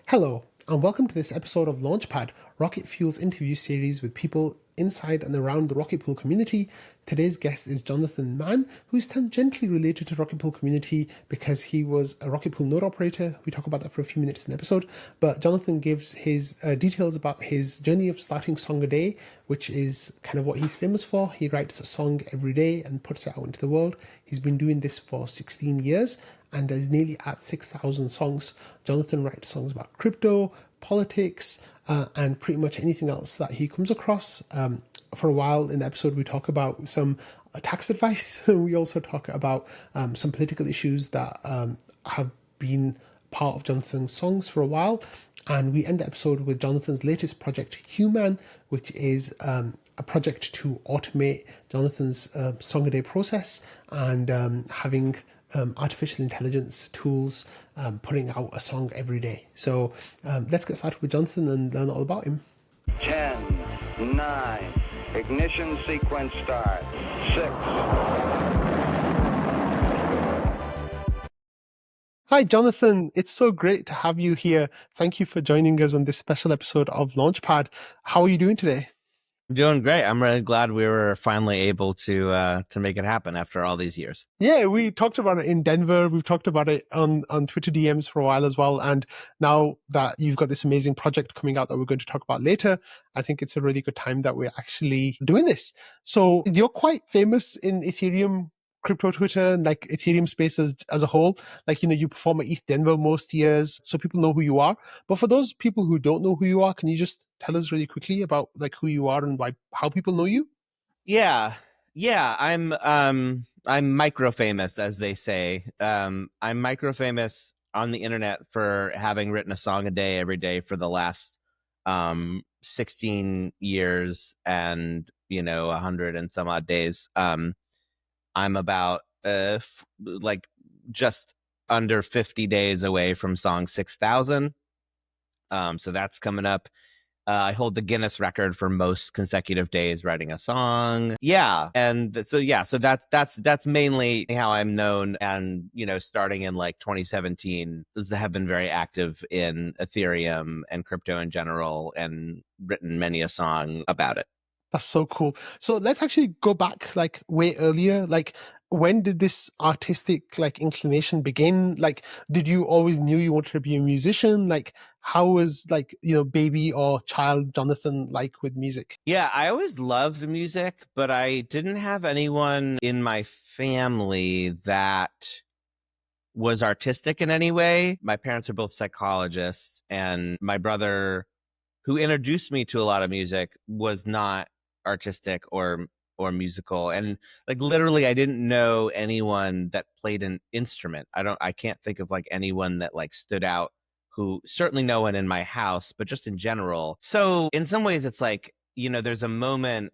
Hello, and welcome to this episode of Launchpad, Rocket Fuel's interview series with people inside and around the Rocket Pool community. Today's guest is Jonathan Mann, who's tangentially related to the Rocket Pool community because he was a Rocket Pool node operator. We talk about that for a few minutes in the episode, but Jonathan gives his details about his journey of starting Songaday, which is kind of what he's famous for. He writes a song every day and puts it out into the world. He's been doing this for 16 years and is nearly at 6,000 songs. Jonathan writes songs about crypto, politics, and pretty much anything else that he comes across. For a while in the episode, we talk about some tax advice. We also talk about some political issues that have been part of Jonathan's songs for a while. And we end the episode with Jonathan's latest project, Hugh Mann, which is a project to automate Jonathan's Songaday process and having artificial intelligence tools putting out a song every day. So let's get started with Jonathan and learn all about him. 10, 9, ignition sequence start, 6. Hi, Jonathan. It's so great to have you here. Thank you for joining us on this special episode of Launchpad. How are you doing today? I'm doing great. I'm really glad we were finally able to make it happen after all these years. Yeah, we talked about it in Denver. We've talked about it on Twitter DMs for a while as well. And now that you've got this amazing project coming out that we're going to talk about later, I think it's a really good time that we're actually doing this. So you're quite famous in Ethereum crypto Twitter and like Ethereum space as a whole. Like, you perform at ETH Denver most years, so people know who you are. But for those people who don't know who you are, can you just tell us really quickly about like who you are and how people know you? Yeah. I'm micro famous, as they say. I'm micro famous on the internet for having written a song a day every day for the last 16 years and 100 and some odd days. I'm about like just under 50 days away from song 6,000. So that's coming up. I hold the Guinness record for most consecutive days writing a song. Yeah, and so that's mainly how I'm known. And starting in like 2017, have been very active in Ethereum and crypto in general, and written many a song about it. That's so cool. So let's actually go back like way earlier. Like, when did this artistic like inclination begin? Like, did you always knew you wanted to be a musician? Like, how was like, baby or child Jonathan like with music? Yeah, I always loved music, but I didn't have anyone in my family that was artistic in any way. My parents are both psychologists, and my brother, who introduced me to a lot of music, was not artistic or musical. And like literally I didn't know anyone that played an instrument. I can't think of like anyone that like stood out, who certainly no one in my house, but just in general. So in some ways it's like, there's a moment,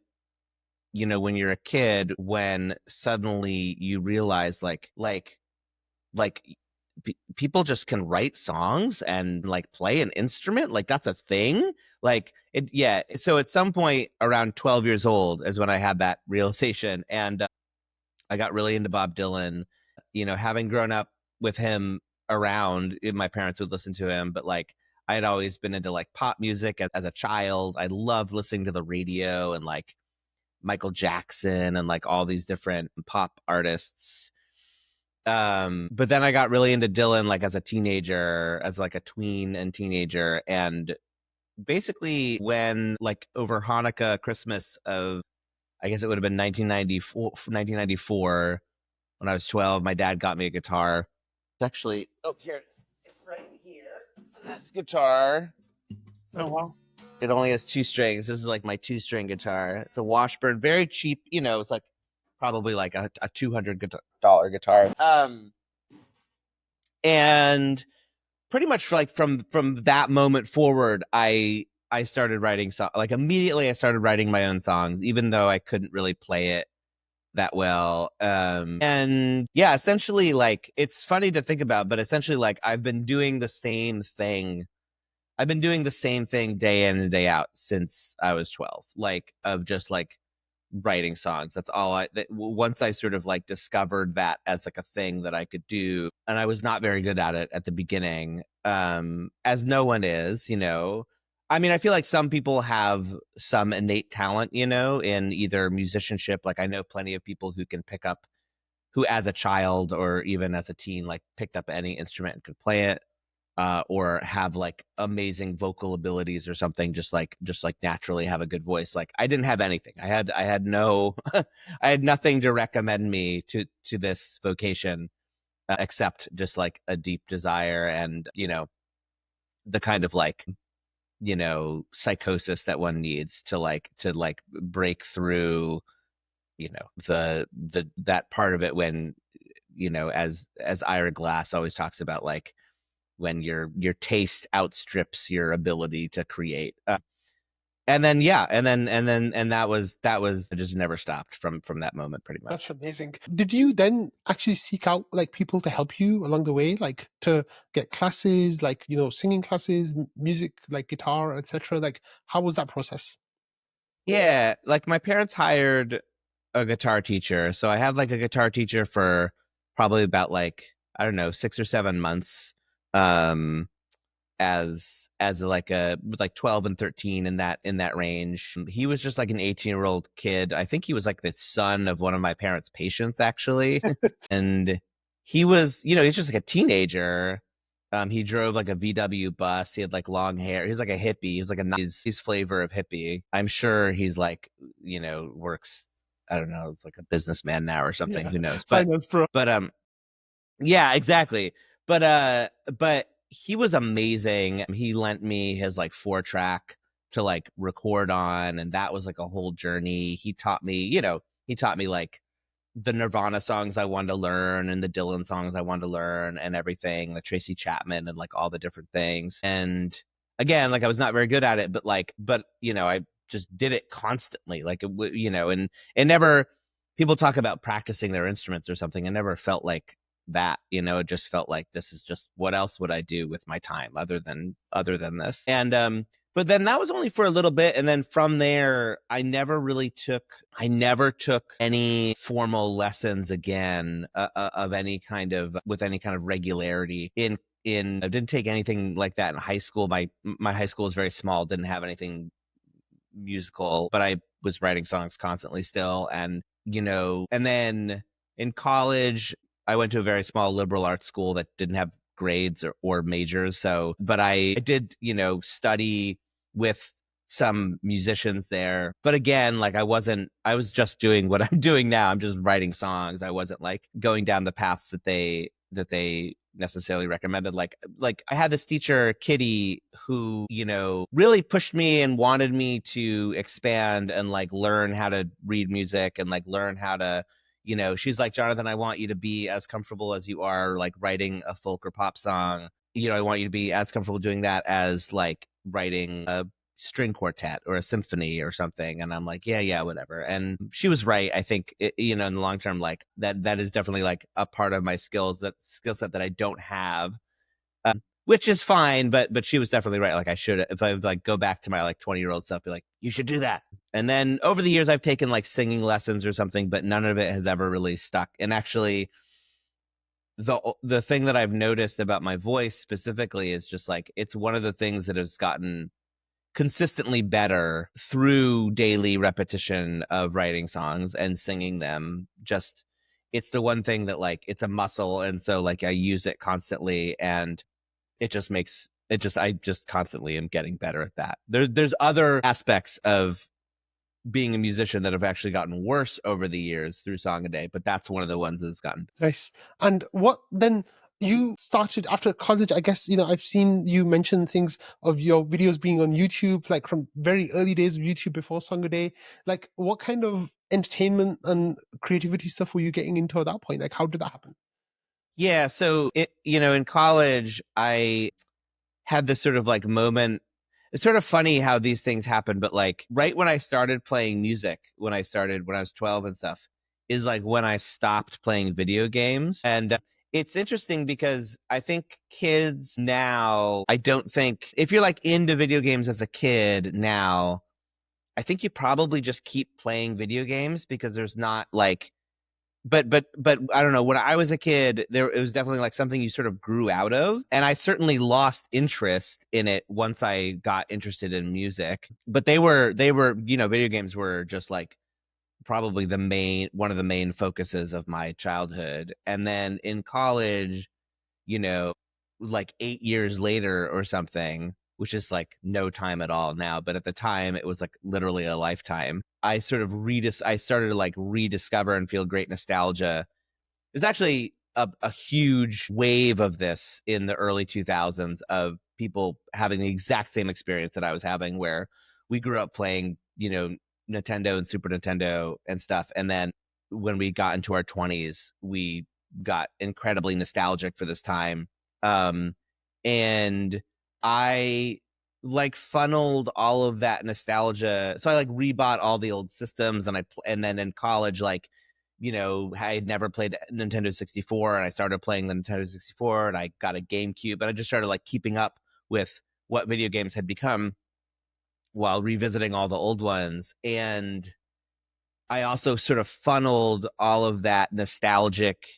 when you're a kid, when suddenly you realize like people just can write songs and like play an instrument, like that's a thing. Like it, yeah. So at some point around 12 years old is when I had that realization, and I got really into Bob Dylan. Having grown up with him around, my parents would listen to him, but like I had always been into like pop music as a child. I loved listening to the radio and like Michael Jackson and like all these different pop artists. But then I got really into Dylan like as a teenager, as like a tween and teenager. And basically when like over Hanukkah, Christmas of, I guess it would have been 1994, when I was 12, my dad got me a guitar. It's actually, oh, here it is. It's right here. This guitar. Oh, wow. It only has 2 strings. This is like my 2-string guitar. It's a Washburn, very cheap. It's like probably like a $200 guitar. And pretty much like from that moment forward, I started writing like immediately I started writing my own songs, even though I couldn't really play it that well. And yeah, essentially like it's funny to think about, but essentially like I've been doing the same thing. I've been doing the same thing day in and day out since I was 12, like of just like writing songs. That's all once I sort of like discovered that as like a thing that I could do, and I was not very good at it at the beginning, as no one is, I mean, I feel like some people have some innate talent, in either musicianship. Like I know plenty of people who can pick up, who as a child or even as a teen, like picked up any instrument and could play it, or have like amazing vocal abilities or something, just like naturally have a good voice. Like I didn't have anything. I had no, I had nothing to recommend me to this vocation, except just like a deep desire and the kind of like psychosis that one needs to break through the that part of it when as Ira Glass always talks about, like when your taste outstrips your ability to create, and then yeah and that was it just never stopped from that moment pretty That's much. amazing. Did you then actually seek out like people to help you along the way, like to get classes, like singing classes, music, like guitar, etc.? Like, how was that process? Yeah, like my parents hired a guitar teacher, so I had like a guitar teacher for probably about like, I don't know, 6 or 7 months, um as like a like 12 and 13, in that range. He was just like an 18-year-old kid. I think he was like the son of one of my parents' patients, actually. And he's just like a teenager. He drove like a VW bus. He had like long hair. He's like a hippie. He's like a nice flavor of hippie. I'm sure he's like, works, I don't know, it's like a businessman now or something. Yeah, Who knows? But finance bro. but yeah, exactly. But he was amazing. He lent me his like 4-track to like record on, and that was like a whole journey. He taught me like the Nirvana songs I wanted to learn and the Dylan songs I wanted to learn and everything, the Tracy Chapman and like all the different things. And again, like I was not very good at it, but I just did it constantly. Like and it never, people talk about practicing their instruments or something. It never felt like that, it just felt like, this is just, what else would I do with my time other than this? And but then that was only for a little bit, and then from there I never took any formal lessons again, of any kind of, with any kind of regularity. I didn't take anything like that in high school. My high school was very small, didn't have anything musical, but I was writing songs constantly still. And then in college, I went to a very small liberal arts school that didn't have grades or majors. So, but I did, study with some musicians there. But again, like I was just doing what I'm doing now. I'm just writing songs. I wasn't like going down the paths that they necessarily recommended. Like I had this teacher, Kitty, who really pushed me and wanted me to expand and like learn how to read music and like learn how to, she's like, Jonathan, I want you to be as comfortable as you are like writing a folk or pop song. I want you to be as comfortable doing that as like writing a string quartet or a symphony or something. And I'm like, yeah, whatever. And she was right. I think in the long term, like that is definitely like a part of my that skill set that I don't have, which is fine. But she was definitely right. Like I should, if I like go back to my like 20-year-old self, be like, you should do that. And then over the years I've taken like singing lessons or something, but none of it has ever really stuck. And actually, the thing that I've noticed about my voice specifically is just like, it's one of the things that has gotten consistently better through daily repetition of writing songs and singing them. Just, it's the one thing that like, it's a muscle, and so like I use it constantly, and I just constantly am getting better at that. There's other aspects of being a musician that have actually gotten worse over the years through Songaday, but that's one of the ones that's gotten. Nice. And what then you started after college? I guess, I've seen you mention things of your videos being on YouTube, like from very early days of YouTube before Songaday. Like, what kind of entertainment and creativity stuff were you getting into at that point? Like, how did that happen? Yeah, so in college, I had this sort of like moment. It's sort of funny how these things happen, but like right when I started playing music, when I was 12 and stuff, is like when I stopped playing video games. And it's interesting because I think kids now, I don't think, if you're like into video games as a kid now, I think you probably just keep playing video games because there's not like but I don't know. When I was a kid, it was definitely like something you sort of grew out of, and I certainly lost interest in it once I got interested in music. But they were video games were just like probably the one of the main focuses of my childhood. And then in college, you know, like 8 years later or something, which is like no time at all now, but at the time it was like literally a lifetime. I sort of I started to like rediscover and feel great nostalgia. There's actually a huge wave of this in the early 2000s of people having the exact same experience that I was having, where we grew up playing, Nintendo and Super Nintendo and stuff. And then when we got into our 20s, we got incredibly nostalgic for this time. And I like funneled all of that nostalgia. So I like rebought all the old systems, and then in college, like, I had never played Nintendo 64, and I started playing the Nintendo 64, and I got a GameCube, and I just started like keeping up with what video games had become while revisiting all the old ones. And I also sort of funneled all of that nostalgic.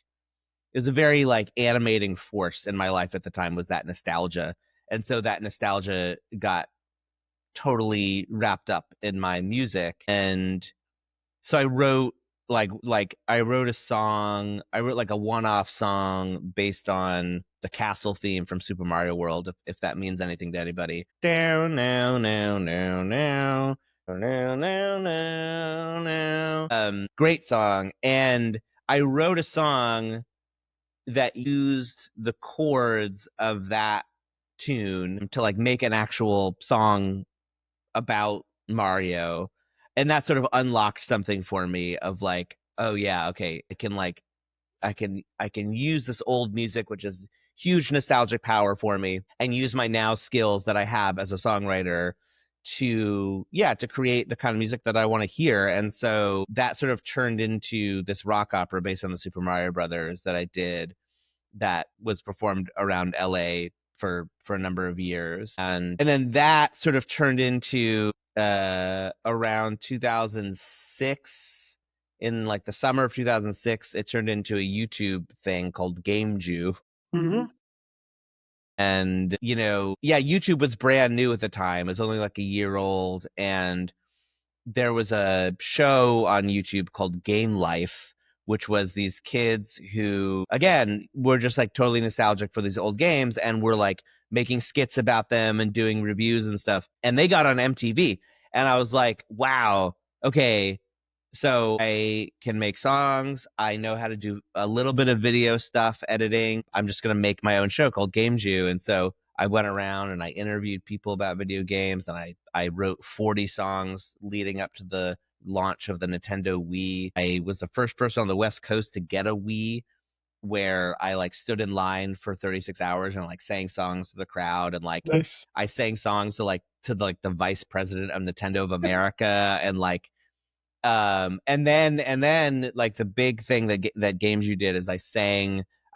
It was a very like animating force in my life at the time, was that nostalgia. And so that nostalgia got totally wrapped up in my music. And so I wrote I wrote a song. I wrote like a one-off song based on the castle theme from Super Mario World, if that means anything to anybody. Down now now now now now now now now. Great song. And I wrote a song that used the chords of that tune to like make an actual song about Mario. And that sort of unlocked something for me of like, oh yeah, okay, I can use this old music, which is huge nostalgic power for me, and use my now skills that I have as a songwriter to create the kind of music that I want to hear. And so that sort of turned into this rock opera based on the Super Mario Brothers that I did, that was performed around LA for a number of years. And then that sort of turned into around 2006, in like the summer of 2006, it turned into a YouTube thing called Game Jew. Mm-hmm. And YouTube was brand new at the time. It was only like a year old, and there was a show on YouTube called Game Life, which was these kids who, again, were just like totally nostalgic for these old games, and were like making skits about them and doing reviews and stuff. And they got on MTV. And I was like, wow, okay, so I can make songs. I know how to do a little bit of video stuff, editing. I'm just going to make my own show called Game Jew. And so I went around and I interviewed people about video games, and I wrote 40 songs leading up to the launch of the Nintendo Wii. I was the first person on the West Coast to get a Wii, where I like stood in line for 36 hours and like sang songs to the crowd, and like Nice. I sang songs to the vice president of Nintendo of America, and like and then like the big thing that Games You did is I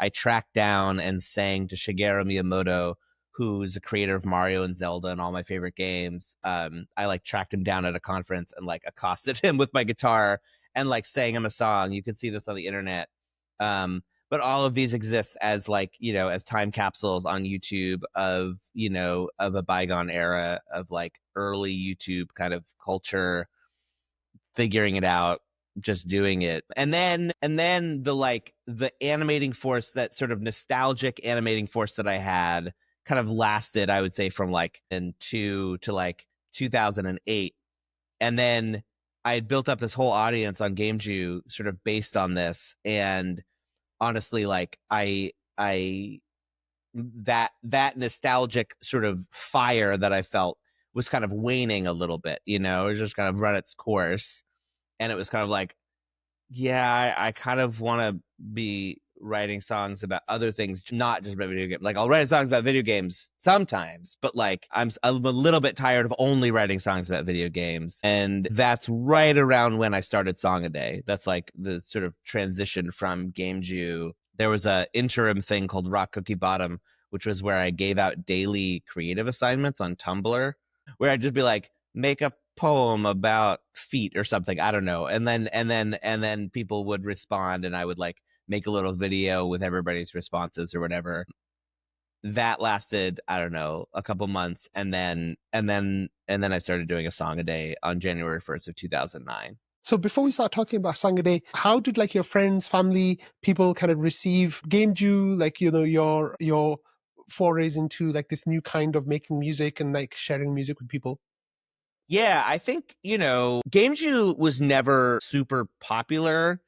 tracked down and sang to Shigeru Miyamoto, who's the creator of Mario and Zelda and all my favorite games. I like tracked him down at a conference and like accosted him with my guitar and like sang him a song. You can see this on the internet. But all of these exist as like, as time capsules on YouTube of a bygone era of like early YouTube kind of culture, figuring it out, just doing it. And then the animating force, that sort of nostalgic animating force that I had, kind of lasted, I would say, from like to like 2008. And then I had built up this whole audience on GameJew sort of based on this. And honestly, like I that nostalgic sort of fire that I felt was kind of waning a little bit, it was just kind of run its course. And it was kind of like, yeah, I kind of want to be writing songs about other things, not just about video games. Like, I'll write songs about video games sometimes, but like I'm a little bit tired of only writing songs about video games. And that's right around when I started Songaday. That's like the sort of transition from Game Jew. There was a interim thing called Rock Cookie Bottom, which was where I gave out daily creative assignments on Tumblr, where I'd just be like, make a poem about feet or something. I don't know. And then people would respond, and I would like make a little video with everybody's responses or whatever. That lasted, I don't know, a couple months, and then I started doing a song a day on January 1st of 2009. So before we start talking about Songaday, how did like your friends, family, people kind of receive Game Jew, like, you know, your forays into like this new kind of making music and like sharing music with people? Yeah, I think, Game Jew was never super popular,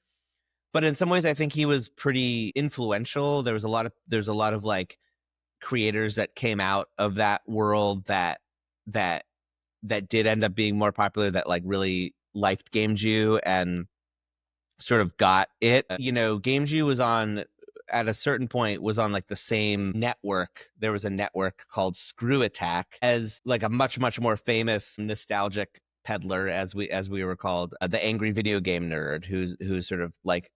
but in some ways I think he was pretty influential. There's a lot of like creators that came out of that world that did end up being more popular, that like really liked Game Jew and sort of got it. Game Jew was on, at a certain point, was on like the same network. There was a network called Screw Attack, as like a much, much more famous nostalgic peddler, as we were called, the angry video game nerd, who's sort of like,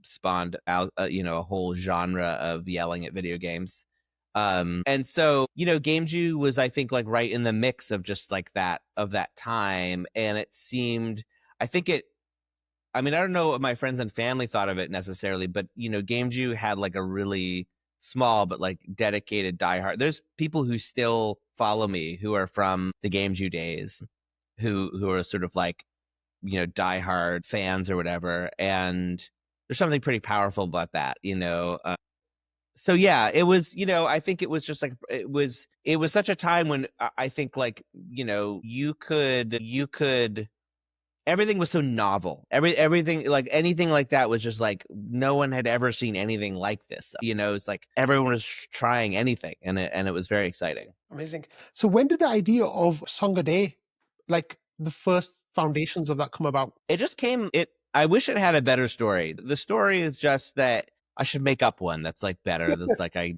spawned out, a whole genre of yelling at video games. And so, Game Jew was, I think, like right in the mix of just like that time. And it seemed, I think it, I mean, I don't know what my friends and family thought of it necessarily, but Game Jew had like a really small but like dedicated diehard. There's people who still follow me who are from the Game Jew days, who are sort of like, diehard fans or whatever. And there's something pretty powerful about that. So yeah, it was, I think it was just like, it was such a time when I think like, you could everything was so novel. Everything, like anything like that, was just like no one had ever seen anything like this. It's like everyone was trying anything, and it was very exciting. Amazing. So when did the idea of Song a Day, like the first foundations of that, come about? It just came. I wish it had a better story. The story is just that I should make up one that's like better. That's like I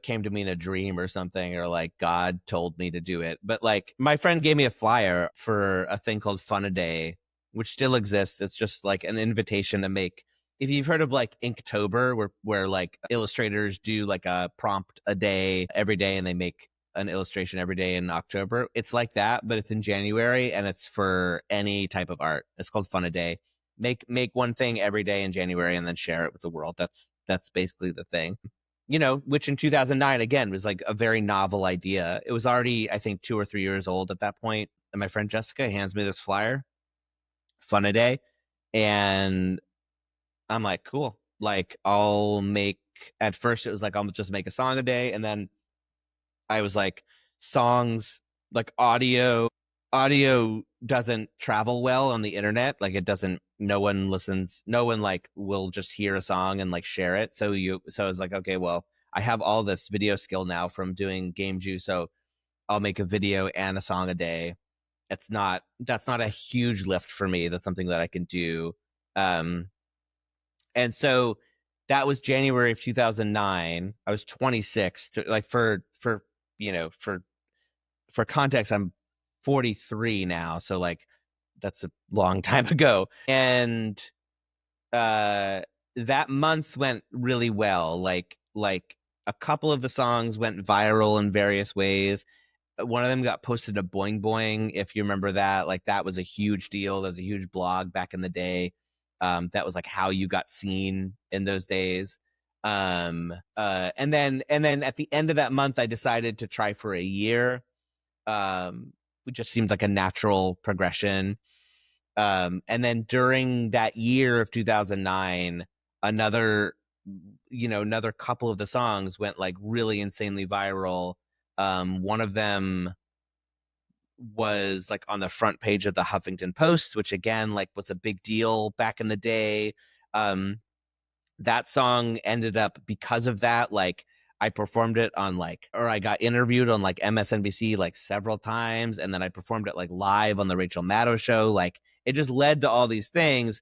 came to me in a dream or something, or like God told me to do it. But like my friend gave me a flyer for a thing called Fun a Day, which still exists. It's just like an invitation to make. If you've heard of like Inktober, where like illustrators do like a prompt a day every day, and they make an illustration every day in October. It's like that, but it's in January, and it's for any type of art. It's called Fun a Day. Make one thing every day in January and then share it with the world. That's basically the thing. Which in 2009 again was like a very novel idea. It was already, I think, 2 or 3 years old at that point. And my friend Jessica hands me this flyer, Fun a Day, and I'm like, cool. Like I'll make. At first, it was like I'll just make a song a day, and then I was like, songs, like audio doesn't travel well on the internet. Like it doesn't, no one listens, no one like will just hear a song and like share it. So I was like, okay, well, I have all this video skill now from doing Game Jew, so I'll make a video and a song a day. That's not a huge lift for me. That's something that I can do. Um, and so that was January of 2009. I was 26. Like for context, I'm 43 now, so like that's a long time ago. And that month went really well. Like a couple of the songs went viral in various ways. One of them got posted to Boing Boing, if you remember that. Like that was a huge deal. There's a huge blog back in the day. That was like how you got seen in those days. And then at the end of that month, I decided to try for a year. Which just seemed like a natural progression. And then during that year of 2009, another couple of the songs went like really insanely viral. One of them was like on the front page of the Huffington Post, which again like was a big deal back in the day. That song ended up, because of that, like I performed it on or I got interviewed on like MSNBC like several times, and then I performed it like live on the Rachel Maddow show. Like it just led to all these things.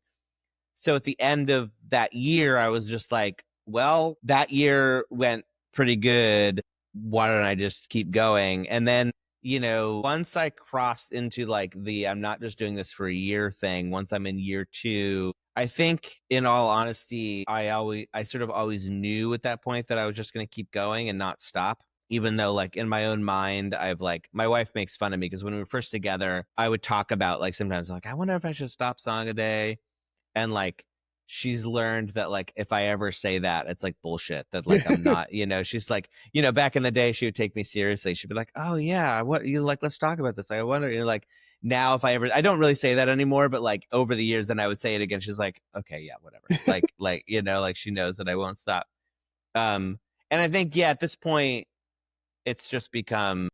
So at the end of that year, I was just like, well, that year went pretty good. Why don't I just keep going? And then, once I crossed into like I'm not just doing this for a year thing, once I'm in year 2, I think in all honesty, I sort of always knew at that point that I was just going to keep going and not stop. even though like in my own mind, I've like, my wife makes fun of me because when we were first together, I would talk about like sometimes like, I wonder if I should stop Songaday. And like, she's learned that like, if I ever say that, it's like bullshit that like, I'm not, she's like, back in the day, she would take me seriously. She'd be like, oh yeah, what you like, let's talk about this. I wonder, like, now if I don't really say that anymore, but like over the years, then I would say it again. She's like, okay, yeah, whatever. Like, like she knows that I won't stop. And I think, yeah, at this point, it's just become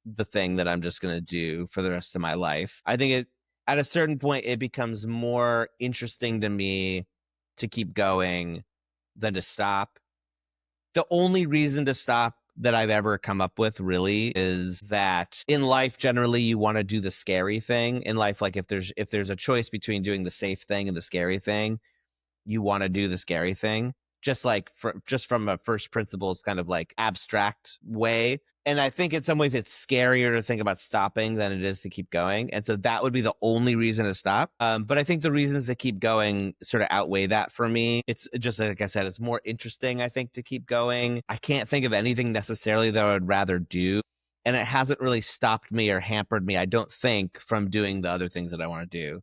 the thing that I'm just going to do for the rest of my life. I think at a certain point, it becomes more interesting to me to keep going than to stop. The only reason to stop that I've ever come up with really is that in life, generally, you want to do the scary thing in life. Like if there's a choice between doing the safe thing and the scary thing, you want to do the scary thing, just like just from a first principles kind of like abstract way. And I think in some ways it's scarier to think about stopping than it is to keep going. And so that would be the only reason to stop. But I think the reasons to keep going sort of outweigh that for me. It's just like I said, it's more interesting, I think, to keep going. I can't think of anything necessarily that I would rather do. And it hasn't really stopped me or hampered me, I don't think, from doing the other things that I want to do.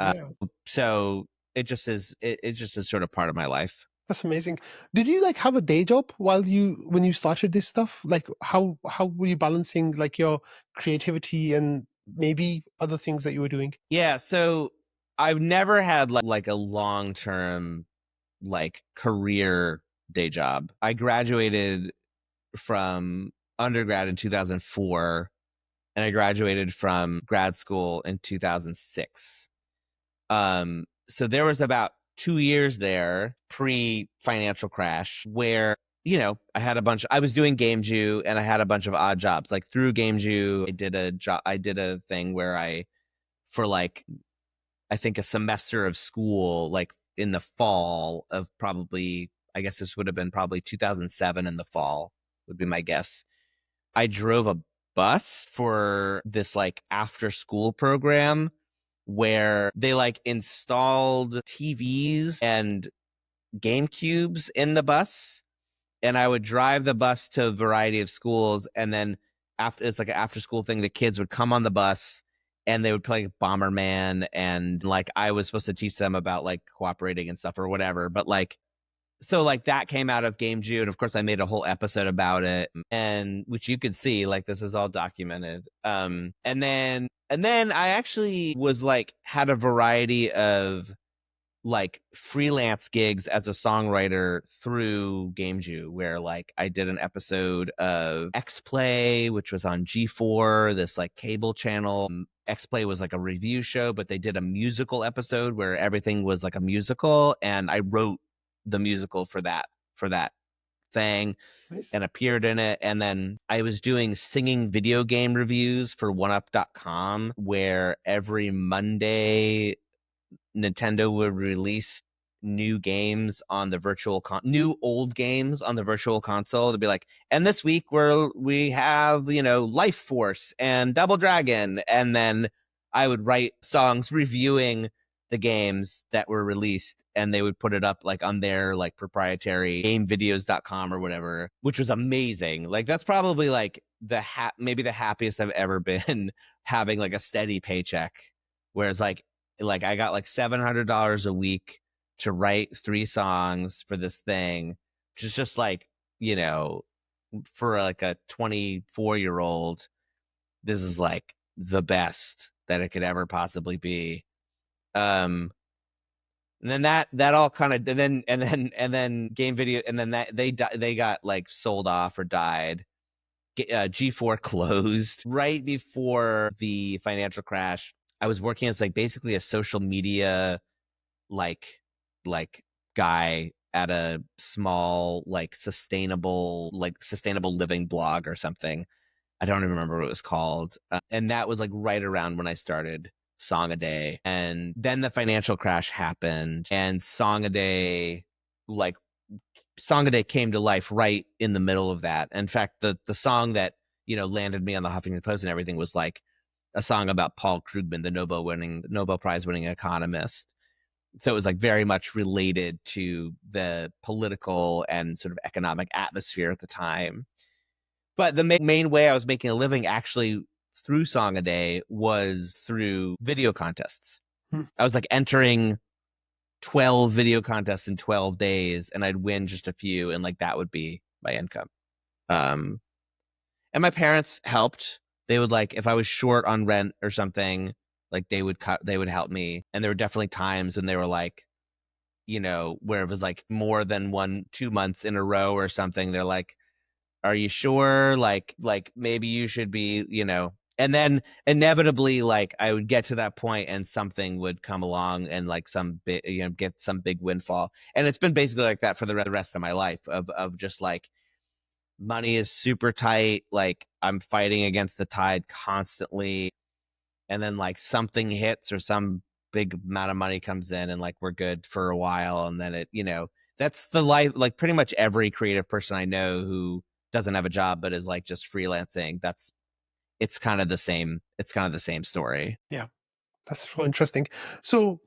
Yeah. So it just is sort of part of my life. That's amazing. Did you like have a day job when you started this stuff? Like how were you balancing like your creativity and maybe other things that you were doing? Yeah, so I've never had like a long-term like career day job. I graduated from undergrad in 2004 and I graduated from grad school in 2006. So there was about 2 years there pre-financial crash where I was doing GameJu and I had a bunch of odd jobs. Like through GameJu, I did a thing where for like I think a semester of school, like in the fall of probably, I guess this would have been probably 2007 in the fall would be my guess. I drove a bus for this like after school program where they like installed TVs and Game Cubes in the bus. And I would drive the bus to a variety of schools. And then after it's like an after school thing, the kids would come on the bus and they would play Bomberman. And like I was supposed to teach them about like cooperating and stuff or whatever. But like, so like that came out of Game June. Of course, I made a whole episode about it, and which you could see, like this is all documented. And then I actually was like had a variety of like freelance gigs as a songwriter through GameJu, where like I did an episode of X Play, which was on G4, this like cable channel. X Play was like a review show, but they did a musical episode where everything was like a musical, and I wrote the musical for that thing Nice. and appeared in it. And then I was doing singing video game reviews for oneup.com, where every Monday Nintendo would release new games on the new old games on the virtual console to be like, and this week we have Life Force and Double Dragon, and then I would write songs reviewing the games that were released, and they would put it up like on their like proprietary gamevideos.com or whatever, which was amazing. Like that's probably like maybe the happiest I've ever been having like a steady paycheck, whereas like I got like $700 a week to write 3 songs for this thing, which is just like, for like a 24-year-old, this is like the best that it could ever possibly be. And then that all kind of and then game video, and then that they got like sold off or died. G4 closed right before the financial crash. I was working as like basically a social media like guy at a small like sustainable living blog or something. I don't even remember what it was called. And that was like right around when I started Songaday. And then the financial crash happened, and Songaday came to life right in the middle of that. In fact, the song that landed me on the Huffington Post and everything was like a song about Paul Krugman, the Nobel Prize winning economist. So it was like very much related to the political and sort of economic atmosphere at the time. But the main way I was making a living actually through Songaday was through video contests. I was like entering 12 video contests in 12 days, and I'd win just a few, and like that would be my income. And my parents helped. They would, like, if I was short on rent or something, like they would help me. And there were definitely times when they were like, where it was like more than 2 months in a row or something. They're like, are you sure? Like maybe you should be, and then inevitably, like I would get to that point and something would come along and like some big, get some big windfall. And it's been basically like that for the rest of my life of just like money is super tight. Like I'm fighting against the tide constantly. And then like something hits or some big amount of money comes in and like we're good for a while. And then that's the life, like pretty much every creative person I know who doesn't have a job but is like just freelancing. It's kind of the same. It's kind of the same story. Yeah, that's so interesting. So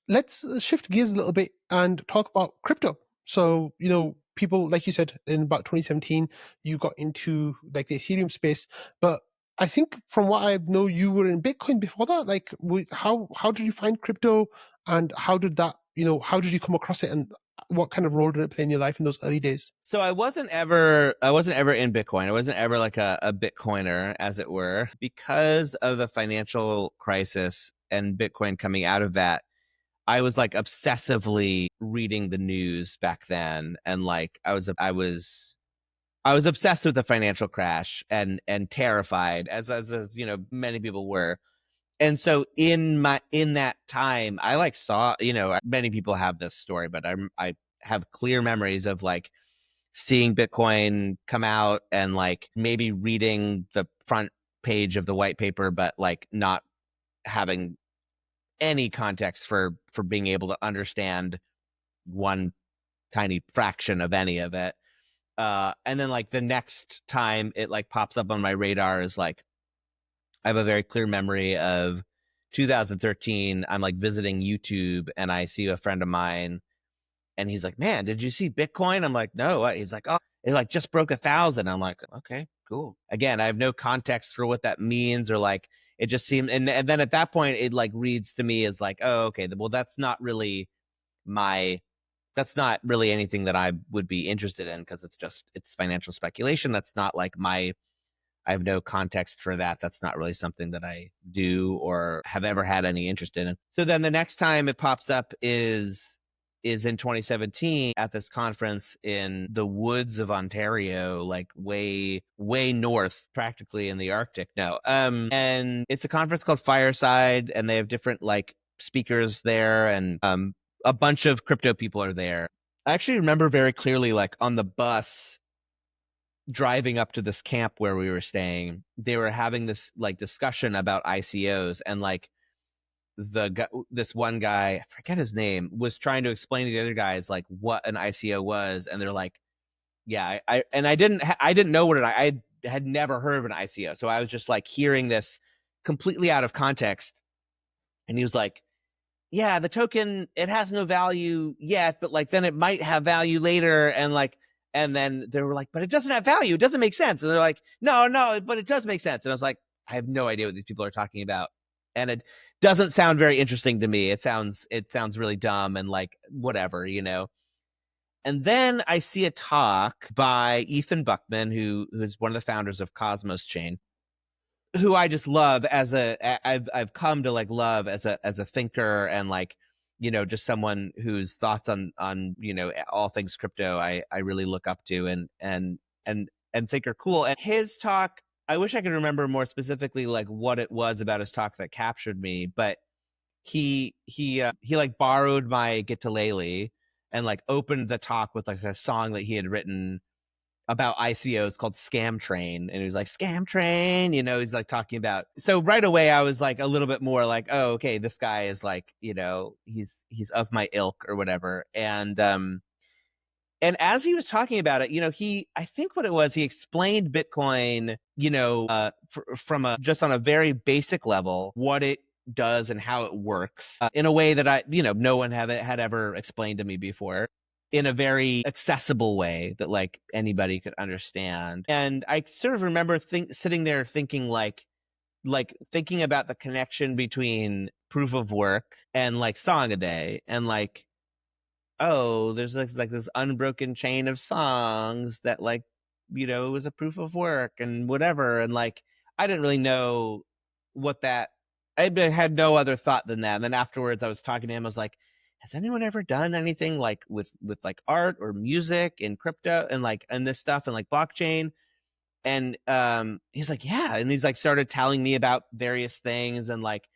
let's shift gears a little bit and talk about crypto. So, people, like you said, in about 2017, you got into like the Ethereum space, but I think from what I know, you were in Bitcoin before that. Like, how did you find crypto, and how did that, how did you come across it, and what kind of role did it play in your life in those early days? So I wasn't ever in Bitcoin. I wasn't ever like a Bitcoiner, as it were, because of the financial crisis and Bitcoin coming out of that. I was like obsessively reading the news back then, and like I was obsessed with the financial crash and terrified, as many people were. And so in that time, I like saw, many people have this story, but I have clear memories of like seeing Bitcoin come out and like maybe reading the front page of the white paper, but like not having any context for being able to understand one tiny fraction of any of it. And then like the next time it like pops up on my radar is like, I have a very clear memory of 2013. I'm like visiting YouTube and I see a friend of mine and he's like, man, did you see Bitcoin? I'm like, no. What? He's like, oh, it like just broke 1,000. I'm like, okay, cool. Again, I have no context for what that means, or like it just seemed, and then at that point it like reads to me as like, oh, okay, well that's not really anything that I would be interested in, because it's financial speculation. That's not like I have no context for that. That's not really something that I do or have ever had any interest in. So then the next time it pops up is in 2017 at this conference in the woods of Ontario, like way north, practically in the Arctic. No, and it's a conference called Fireside, and they have different like speakers there, and a bunch of crypto people are there. I actually remember very clearly, like on the bus driving up to this camp where we were staying, they were having this like discussion about ICOs, and like this one guy, I forget his name, was trying to explain to the other guys like what an ICO was, and they're like, yeah, I didn't know what I had never heard of an ICO, so I was just like hearing this completely out of context, and he was like, yeah, the token, it has no value yet, but like then it might have value later. And then they were like, but it doesn't have value. It doesn't make sense. And they're like, no, but it does make sense. And I was like, I have no idea what these people are talking about. And it doesn't sound very interesting to me. It sounds really dumb and like whatever. And then I see a talk by Ethan Buckman, who's one of the founders of Cosmos Chain, who I just love I've come to like love as a thinker, and like, just someone whose thoughts on all things crypto I really look up to and think are cool. And his talk, I wish I could remember more specifically like what it was about his talk that captured me, but he like borrowed my Gitalele and like opened the talk with like a song that he had written about ICOs called Scam Train. And he was like, Scam Train, he's like talking about. So right away I was like a little bit more like, oh, okay, this guy is like, he's of my ilk or whatever. And as he was talking about it, I think what it was, he explained Bitcoin, from just on a very basic level, what it does and how it works, in a way that no one had ever explained to me before. in a very accessible way that like anybody could understand. And I sort of remember sitting there thinking like thinking about the connection between proof of work and like Songaday, and like, oh, there's like this unbroken chain of songs that like, was a proof of work and whatever. And like, I didn't really know what that, I had no other thought than that. And then afterwards I was talking to him, I was like, has anyone ever done anything like with like art or music in crypto and like, and this stuff and like blockchain? And he's like, yeah. And he's like started telling me about various things, and like,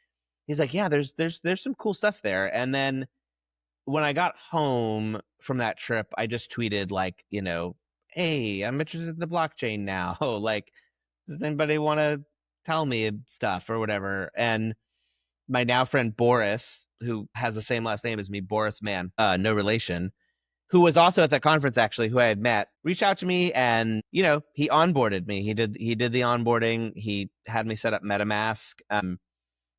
he's like, yeah, there's some cool stuff there. And then when I got home from that trip, I just tweeted like, hey, I'm interested in the blockchain now. Like, does anybody want to tell me stuff or whatever? And my now friend Boris, who has the same last name as me, Boris Mann, no relation, who was also at that conference actually, who I had met, reached out to me, and he onboarded me. He did the onboarding. He had me set up MetaMask.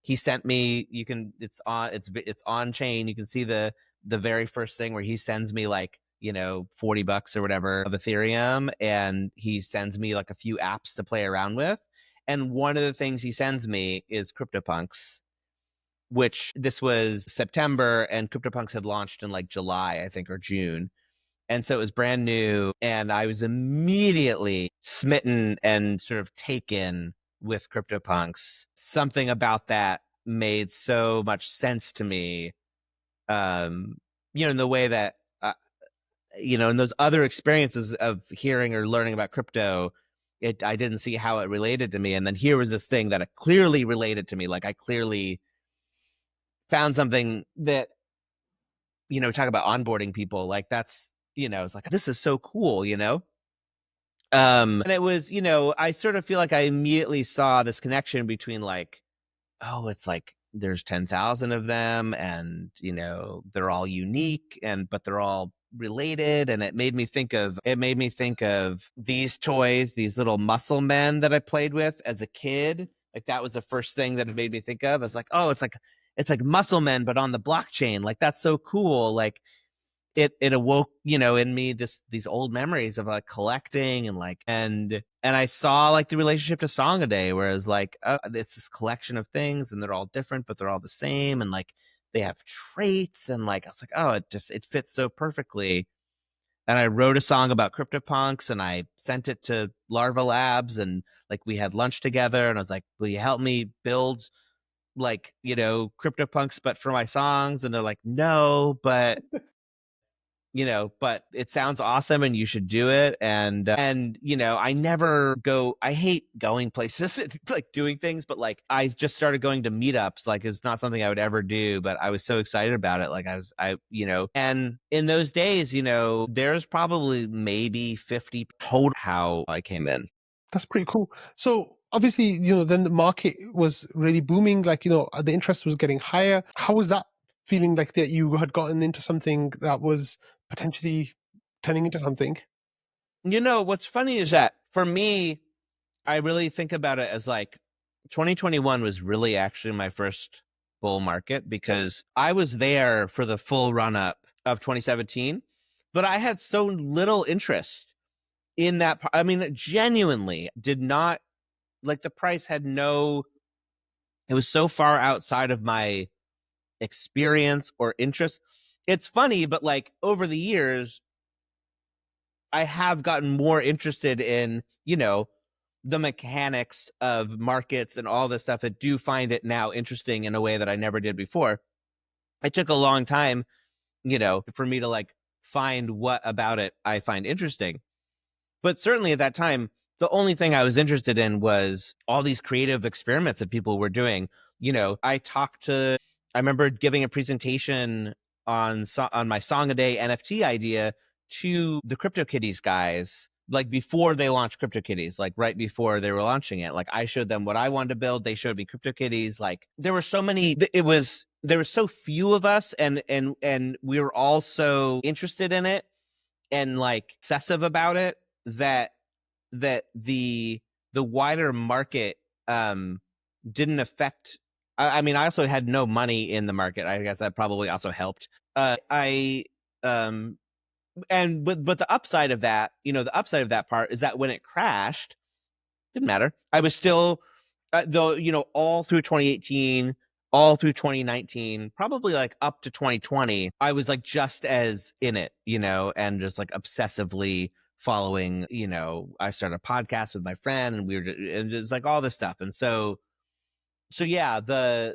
He sent me, it's on chain. You can see the very first thing where he sends me like, $40 or whatever of Ethereum, and he sends me like a few apps to play around with. And one of the things he sends me is CryptoPunks, which this was September, and CryptoPunks had launched in like July, I think, or June. And so it was brand new, and I was immediately smitten and sort of taken with CryptoPunks. Something about that made so much sense to me, in the way that, in those other experiences of hearing or learning about crypto, I didn't see how it related to me. And then here was this thing that it clearly related to me. Like I clearly found something that, talk about onboarding people. Like that's, it's like, this is so cool. And it was, I sort of feel like I immediately saw this connection between like, oh, it's like there's 10,000 of them, and they're all unique, but they're all related. And it made me think of these toys, these little muscle men that I played with as a kid. Like that was the first thing that it made me think of. I was like, oh, it's like muscle men but on the blockchain. Like that's so cool. Like it awoke, in me these old memories of like collecting, and like, and I saw like the relationship to Songaday, where it's like, it's this collection of things, and they're all different but they're all the same, and like they have traits, and like I was like, oh, it fits so perfectly. And I wrote a song about CryptoPunks, and I sent it to Larva Labs, and like we had lunch together, and I was like, will you help me build like, CryptoPunks but for my songs? And they're like, no, but it sounds awesome and you should do it. And I hate going places and like doing things, but like I just started going to meetups. Like it's not something I would ever do, but I was so excited about it. Like and in those days, there's probably maybe 50 total how I came in. That's pretty cool. So obviously, then the market was really booming. Like, the interest was getting higher. How was that feeling, like that you had gotten into something that was potentially turning into something? What's funny is that for me, I really think about it as like 2021 was really actually my first bull market, because I was there for the full run up of 2017, but I had so little interest in that. I mean, genuinely did not like, the price had it was so far outside of my experience or interest. It's funny, but like over the years, I have gotten more interested in, the mechanics of markets and all this stuff. I do find it now interesting in a way that I never did before. It took a long time, for me to like find what about it I find interesting. But certainly at that time, the only thing I was interested in was all these creative experiments that people were doing. I remember giving a presentation on my Songaday NFT idea to the CryptoKitties guys, like before they launched CryptoKitties, like right before they were launching it. Like I showed them what I wanted to build. They showed me CryptoKitties. Like there were so many, there were so few of us, and we were all so interested in it and like obsessive about it, that the wider market didn't affect. I mean, I also had no money in the market. I guess that probably also helped. I but the upside of that, the upside of that part is that when it crashed, didn't matter. I was still, though, all through 2018, all through 2019, probably like up to 2020, I was like just as in it, and just like obsessively following, I started a podcast with my friend, and and just like all this stuff. And so yeah, the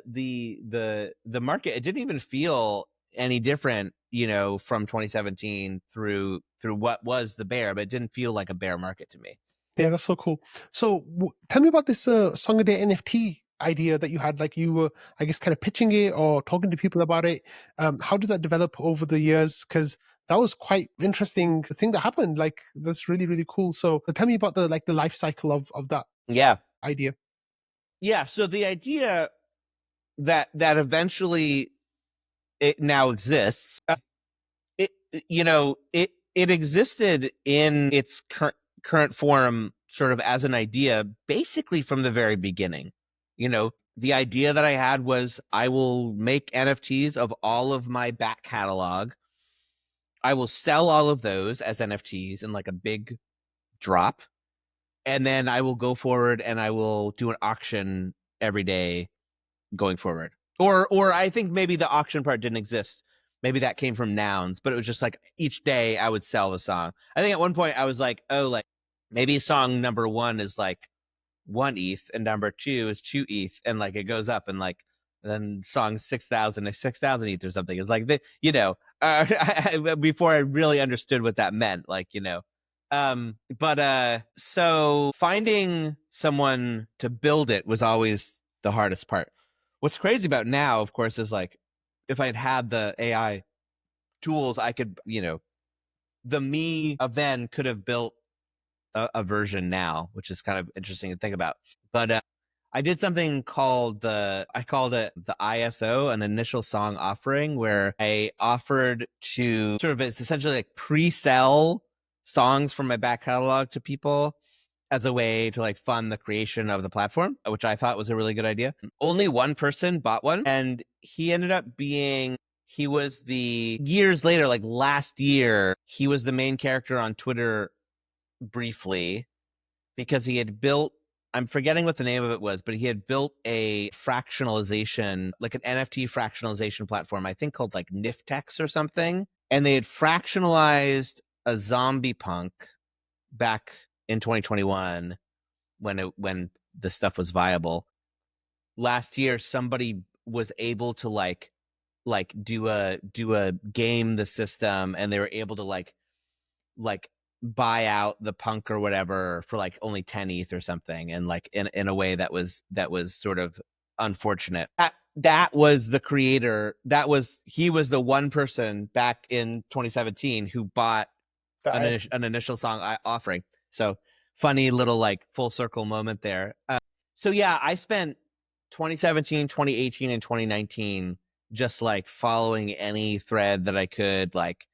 market, it didn't even feel any different, from 2017 through what was the bear, but it didn't feel like a bear market to me. Yeah, that's so cool. So tell me about this Song a Day NFT idea that you had. Like you were, I guess, kind of pitching it or talking to people about it. How did that develop over the years? Because that was quite interesting thing that happened. Like that's really, really cool. So tell me about the life cycle of that Yeah. idea. Yeah. So the idea that eventually it now exists, it it existed in its current form sort of as an idea basically from the very beginning. The idea that I had was I will make NFTs of all of my back catalog. I will sell all of those as NFTs in like a big drop, and then I will go forward and I will do an auction every day going forward. Or I think maybe the auction part didn't exist. Maybe that came from nouns, but it was just like each day I would sell the song. I think at one point I was like, oh, like maybe song number 1 is like 1 ETH and number 2 is 2 ETH, and like it goes up, and like then song 6,000 is 6,000 ETH or something. It's like before I really understood what that meant, like but so finding someone to build it was always the hardest part. What's crazy about now, of course, is like if I'd had the AI tools, I could, the me of then could have built a version now, which is kind of interesting to think about. But I did something I called it the ISO, an initial song offering, where I offered to sort of, it's essentially like pre-sell songs from my back catalog to people as a way to like fund the creation of the platform, which I thought was a really good idea. Only one person bought one, and he was the years later, like last year, he was the main character on Twitter briefly because he had built, I'm forgetting what the name of it was, but he had built a fractionalization, like an NFT fractionalization platform, I think called like Niftex or something. And they had fractionalized a zombie punk back in 2021 when the stuff was viable. Last year, somebody was able to like do a game the system, and they were able to like buy out the punk or whatever for like only 10 ETH or something, and like in a way that was sort of unfortunate. That was the creator. He was the one person back in 2017 who bought an initial song offering. So funny little like full circle moment there. So yeah, I spent 2017, 2018, and 2019 just like following any thread that I could, like,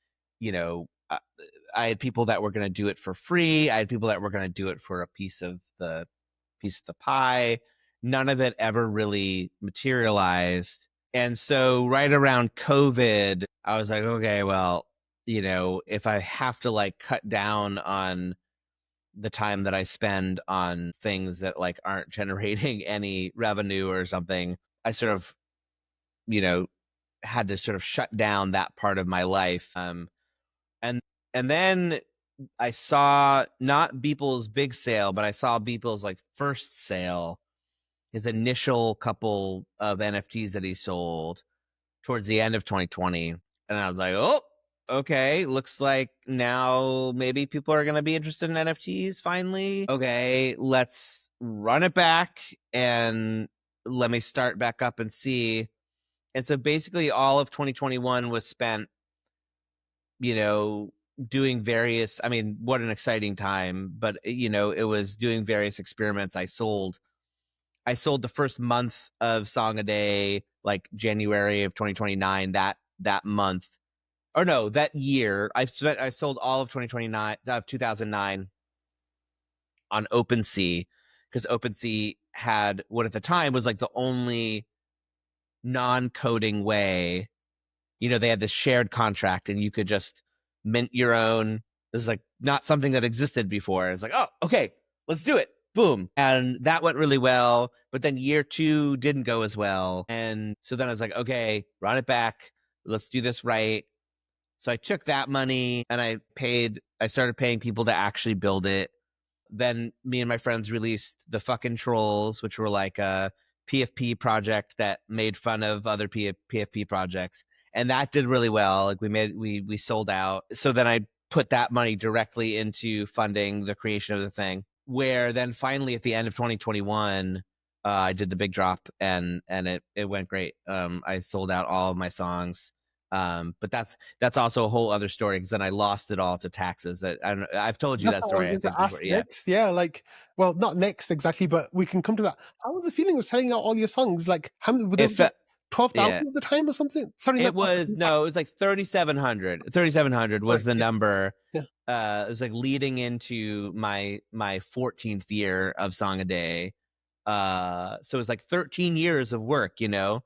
I had people that were going to do it for free. I had people that were going to do it for a piece of the pie. None of it ever really materialized. And so right around COVID, I was like, okay, well, if I have to like cut down on the time that I spend on things that like aren't generating any revenue or something, I sort of, had to sort of shut down that part of my life. And then I saw not Beeple's big sale, but I saw Beeple's like first sale, his initial couple of NFTs that he sold towards the end of 2020. And I was like, oh, okay, looks like now maybe people are going to be interested in NFTs finally. Okay, let's run it back and let me start back up and see. And so basically all of 2021 was spent, doing various, I mean, what an exciting time, but it was doing various experiments. I sold the first month of Songaday, like January of 2029, that month. Or no, that year. I sold all of 2009 on OpenSea, because OpenSea had what at the time was like the only non-coding way. They had this shared contract, and you could just mint your own. This is like not something that existed before. It's like, oh, okay, let's do it. Boom. And that went really well. But then year 2 didn't go as well. And so then I was like, okay, run it back. Let's do this right. So I took that money and I started paying people to actually build it. Then me and my friends released the fucking Trolls, which were like a PFP project that made fun of other PFP projects. And that did really well. Like we sold out. So then I put that money directly into funding the creation of the thing. Where then finally at the end of 2021, I did the big drop and it went great. I sold out all of my songs. But that's also a whole other story because then I lost it all to taxes. That I've told you That's that what I was story, I going think, to before. ask Yeah. next. Yeah, like, well, not next exactly, but we can come to that. How was the feeling of selling out all your songs? Like, how many were there? It fe- 12,000 yeah. at the time or something? Sorry, It not was 12,000. no, it was like 3,700. 3,700 was Sorry. the Yeah, number. yeah. It was like leading into my 14th year of Songaday. So it was like 13 years of work, they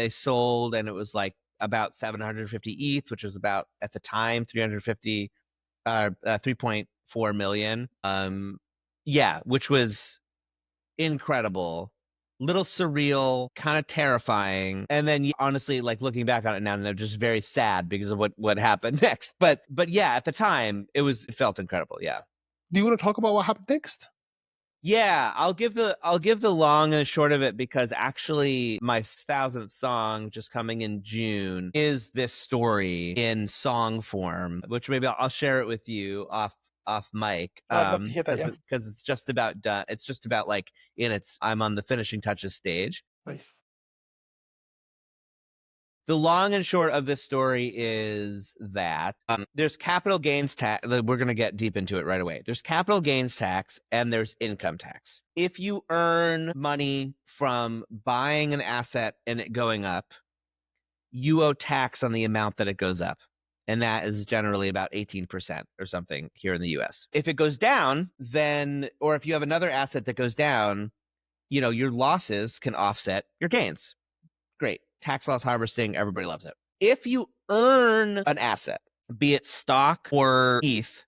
sold, and it was like about 750 ETH, which was about at the time 3.4 million. Yeah, which was incredible, little surreal, kind of terrifying, and then honestly, like looking back on it now, and I'm just very sad because of what happened next. But yeah, at the time, it felt incredible. Yeah. Do you want to talk about what happened next? Yeah, I'll give the long and short of it, because actually my 1,000th song, just coming in June, is this story in song form, which maybe I'll share it with you off mic, I'd love to hear that. Yeah, because it's just about done. It's just about like I'm on the finishing touches stage. nice. The long and short of this story is that there's capital gains tax. We're going to get deep into it right away. There's capital gains tax and there's income tax. If you earn money from buying an asset and it going up, you owe tax on the amount that it goes up. And that is generally about 18% or something here in the US. If it goes down, or if you have another asset that goes down, your losses can offset your gains. Great. Tax loss harvesting, everybody loves it. If you earn an asset, be it stock or ETH,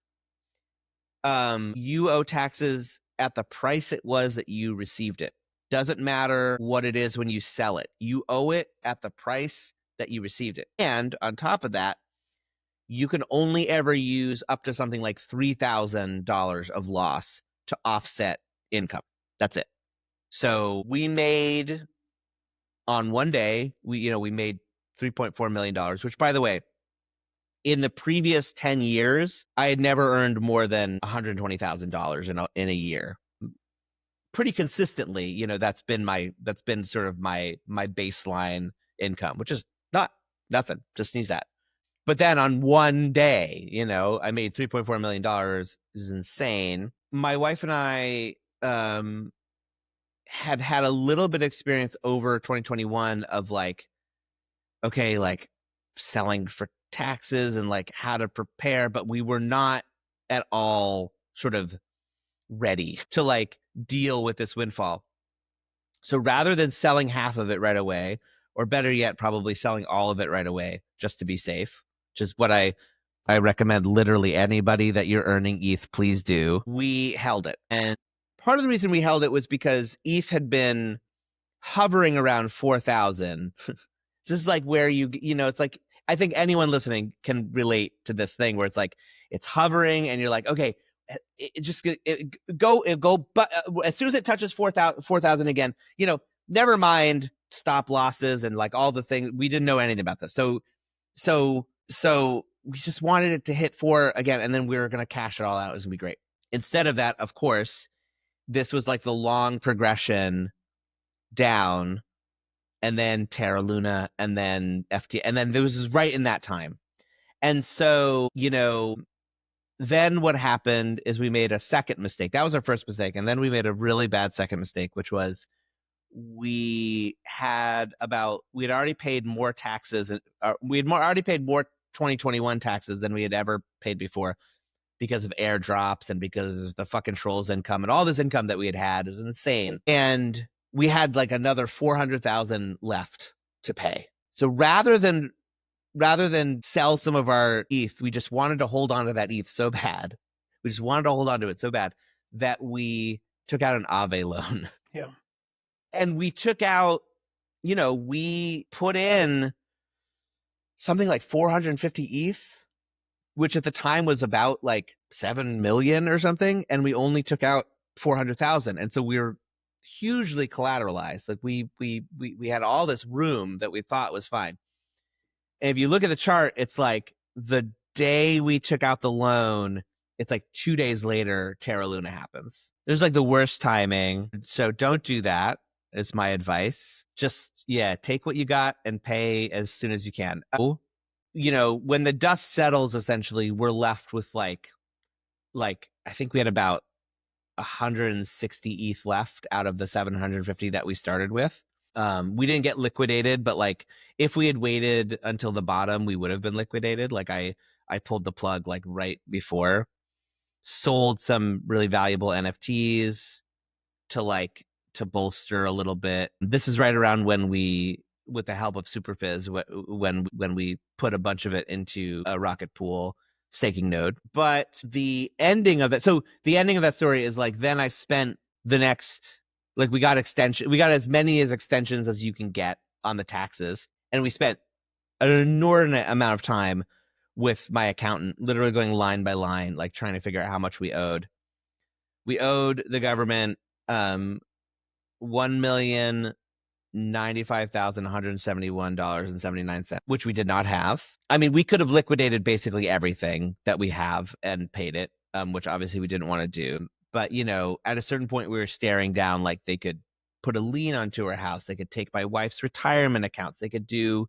you owe taxes at the price it was that you received it. Doesn't matter what it is when you sell it. You owe it at the price that you received it. And on top of that, you can only ever use up to something like $3,000 of loss to offset income. That's it. So we made, on one day, we made $3.4 million, which, by the way, in the previous 10 years, I had never earned more than $120,000 in a year. Pretty consistently, that's been sort of my baseline income, which is nothing to sneeze at. But then on one day, I made $3.4 million. This is insane. My wife and I had a little bit of experience over 2021 of like, okay, like selling for taxes and like how to prepare, but we were not at all sort of ready to like deal with this windfall. So rather than selling half of it right away, or better yet, probably selling all of it right away just to be safe, which is what I recommend literally anybody that you're earning ETH, please do. We held it. And part of the reason we held it was because ETH had been hovering around 4,000. This is like where it's like, I think anyone listening can relate to this thing where it's like, it's hovering and you're like, okay, go, but as soon as it touches 4,000 again, never mind stop losses and like all the things. We didn't know anything about this. So we just wanted it to hit 4 again, and then we were going to cash it all out. It was going to be great. Instead of that, of course, this was like the long progression down, and then Terra Luna, and then FT, and then this was right in that time. And so, then what happened is we made a second mistake. That was our first mistake. And then we made a really bad second mistake, which was we'd already paid more taxes. Already paid more 2021 taxes than we had ever paid before, because of airdrops and because of the fucking Trolls income and all this income that we had is insane. And we had like another 400,000 left to pay. So rather than rather than sell some of our ETH, we just wanted to hold on to that ETH so bad. We just wanted to hold on to it so bad that we took out an Aave loan. Yeah. And we took out, we put in something like 450 ETH, which at the time was about like 7 million or something. And we only took out 400,000. And so we were hugely collateralized. Like we had all this room that we thought was fine. And if you look at the chart, it's like the day we took out the loan, it's like 2 days later, Terra Luna happens. It was like the worst timing. So don't do that, is my advice. Just, take what you got and pay as soon as you can. When the dust settles, essentially, we're left with like I think we had about 160 ETH left out of the 750 that we started with. We didn't get liquidated, but like if we had waited until the bottom, we would have been liquidated. Like I pulled the plug like right before, sold some really valuable NFTs to bolster a little bit. This is right around when we, with the help of Superfizz, when we put a bunch of it into a Rocket Pool staking node. But the ending of that story is like, then I spent the next, like we got as many extensions as you can get on the taxes. And we spent an inordinate amount of time with my accountant, literally going line by line, like trying to figure out how much we owed. We owed the government $1,095,171.79, which we did not have. I mean, we could have liquidated basically everything that we have and paid it, which obviously we didn't want to do. But, at a certain point, we were staring down like they could put a lien onto our house. They could take my wife's retirement accounts. They could do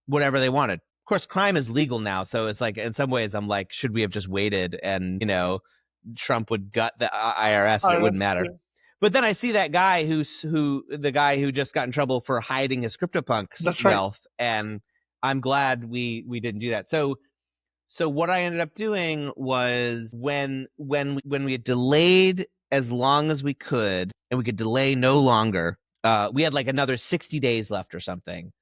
whatever they wanted. Of course, crime is legal now. So it's like, in some ways, I'm like, should we have just waited and, Trump would gut the IRS and it wouldn't matter. Yeah. But then I see that guy who just got in trouble for hiding his CryptoPunks wealth, and I'm glad we didn't do that. So what I ended up doing was when we had delayed as long as we could, and we could delay no longer, we had like another 60 days left or something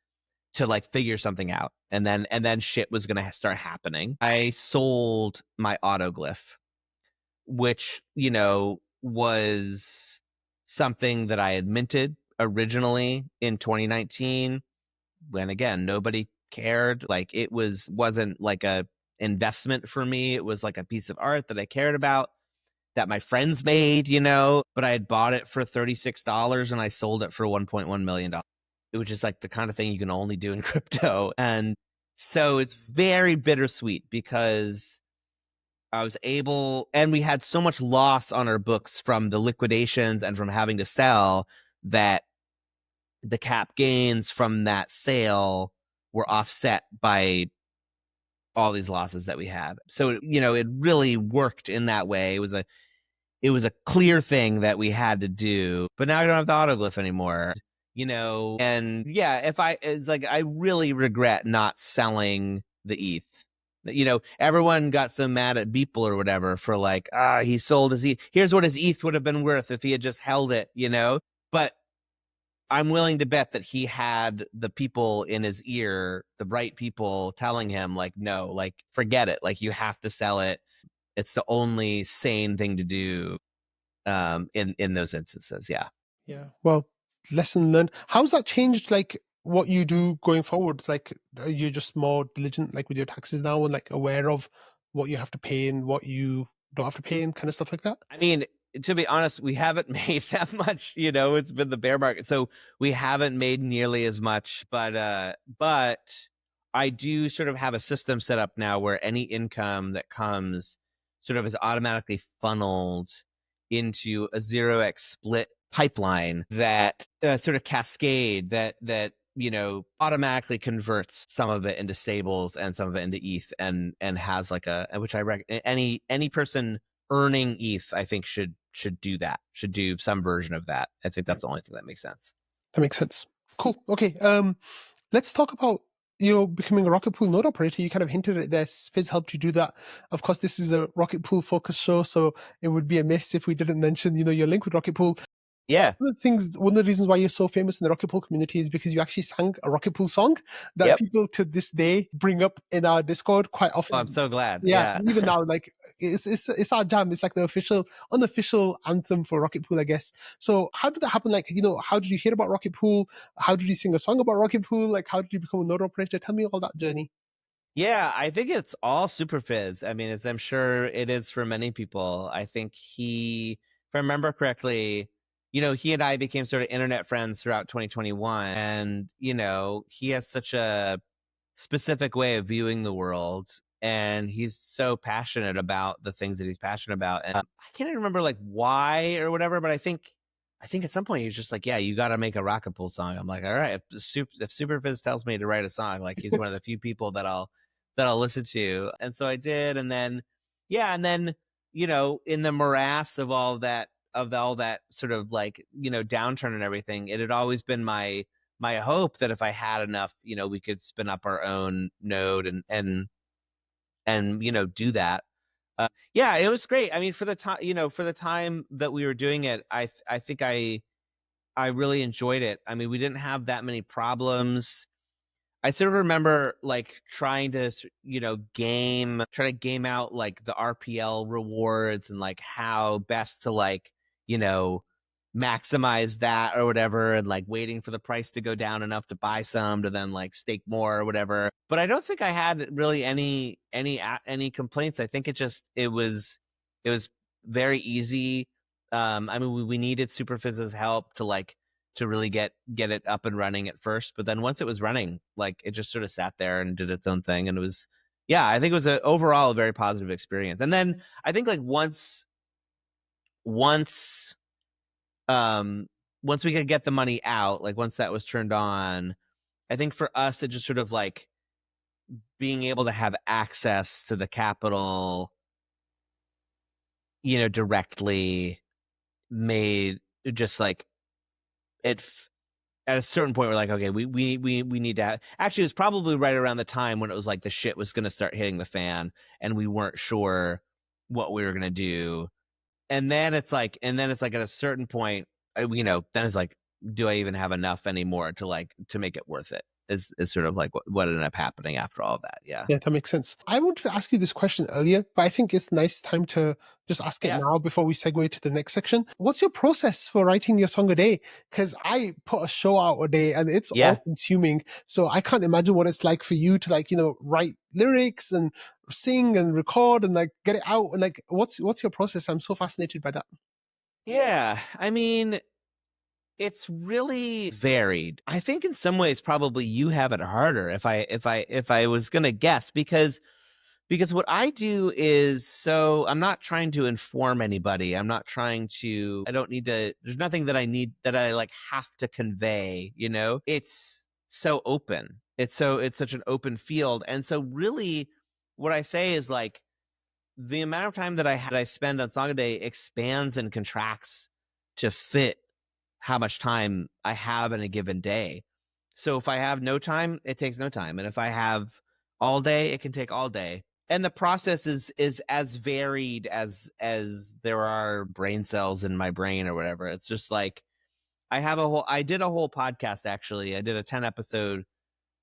to like figure something out, and then shit was gonna start happening. I sold my autoglyph, which was something that I had minted originally in 2019, when again nobody cared. Like it wasn't like a investment for me. It was like a piece of art that I cared about, that my friends made, but I had bought it for $36 and I sold it for $1.1 million. It was just like the kind of thing you can only do in crypto. And so it's very bittersweet because I was able, and we had so much loss on our books from the liquidations and from having to sell, that the cap gains from that sale were offset by all these losses that we had. So, it really worked in that way. It was a clear thing that we had to do, but now I don't have the autoglyph anymore, and it's like, I really regret not selling the ETH. Everyone got so mad at Beeple or whatever for like, he sold his ETH. Here's what his ETH would have been worth if he had just held it, But I'm willing to bet that he had the people in his ear, the right people telling him like, no, like, forget it. Like, you have to sell it. It's the only sane thing to do in those instances. Yeah. Yeah. Well, lesson learned. How's that changed like what you do going forward? It's like, are you just more diligent like with your taxes now, and like aware of what you have to pay and what you don't have to pay and kind of stuff like that? I mean, to be honest, we haven't made that much, it's been the bear market. So we haven't made nearly as much, but I do sort of have a system set up now where any income that comes sort of is automatically funneled into a 0x split pipeline that sort of cascade that automatically converts some of it into stables and some of it into ETH, and has like which I any person earning ETH, I think should do that, should do some version of that. I think that's the only thing that makes sense. That makes sense. Cool. Okay. Let's talk about becoming a Rocket Pool node operator. You kind of hinted at this. Fizz helped you do that. Of course, this is a Rocket Pool focused show, so it would be amiss if we didn't mention, your link with Rocket Pool. Yeah. One of the reasons why you're so famous in the Rocket Pool community is because you actually sang a Rocket Pool song that Yep. people to this day bring up in our Discord quite Oh, I'm often. so glad. Yeah, Yeah. and even now, like it's our jam. It's like the unofficial anthem for Rocket Pool, I guess. So how did that happen? Like, how did you hear about Rocket Pool? How did you sing a song about Rocket Pool? Like, how did you become a node operator? Tell me all that journey. Yeah, I think it's all super fizz. I mean, as I'm sure it is for many people. I think if I remember correctly, he and I became sort of internet friends throughout 2021. And, he has such a specific way of viewing the world. And he's so passionate about the things that he's passionate about. And I can't even remember like why or whatever, but I think at some point he's just like, yeah, you got to make a Rocket Pool song. I'm like, all right, if Superfizz tells me to write a song, like he's one of the few people that I'll listen to. And so I did. And then, yeah. And then, in the morass of all that sort of like, downturn and everything, it had always been my hope that if I had enough, we could spin up our own node and do that. Yeah, it was great. I mean, for the time that we were doing it, I think I really enjoyed it. I mean, we didn't have that many problems. I sort of remember like trying to, try to game out like the RPL rewards and like how best to like, you know, maximize that or whatever, and like waiting for the price to go down enough to buy some to then like stake more or whatever. But I don't think I had really any complaints. I think it was very easy. I mean, we needed Superfizz's help to really get it up and running at first, but then once it was running, like it just sort of sat there and did its own thing, and it was, yeah, I think it was overall a very positive experience. And then I think like once um once we could get the money out, like once that was turned on, I think for us it just sort of like being able to have access to the capital, directly made it just like it at a certain point we're like, okay, we need to have, actually it was probably right around the time when it was like the shit was going to start hitting the fan and we weren't sure what we were going to do. And then it's like at a certain point, then it's like, do I even have enough anymore to make it worth it, is sort of like what ended up happening after all of that. Yeah. Yeah, that makes sense. I wanted to ask you this question earlier, but I think it's nice time to just ask it Yeah. now before we segue to the next section. What's your process for writing your song a day? Because I put a show out a day and it's all Yeah. consuming. So I can't imagine what it's like for you to like, write lyrics and sing and record and like get it out. And like, what's your process? I'm so fascinated by that. Yeah. I mean, it's really varied. I think in some ways probably you have it harder, if I was going to guess, because what I do is, so I'm not trying to inform anybody. I don't need to, there's nothing that I need that I like have to convey, It's so open. It's such an open field. And so really what I say is like the amount of time that I spend on Songaday expands and contracts to fit how much time I have in a given day. So if I have no time, it takes no time. And if I have all day, it can take all day. And the process is as varied as there are brain cells in my brain or whatever. It's just like I did a whole podcast actually. I did a 10 episode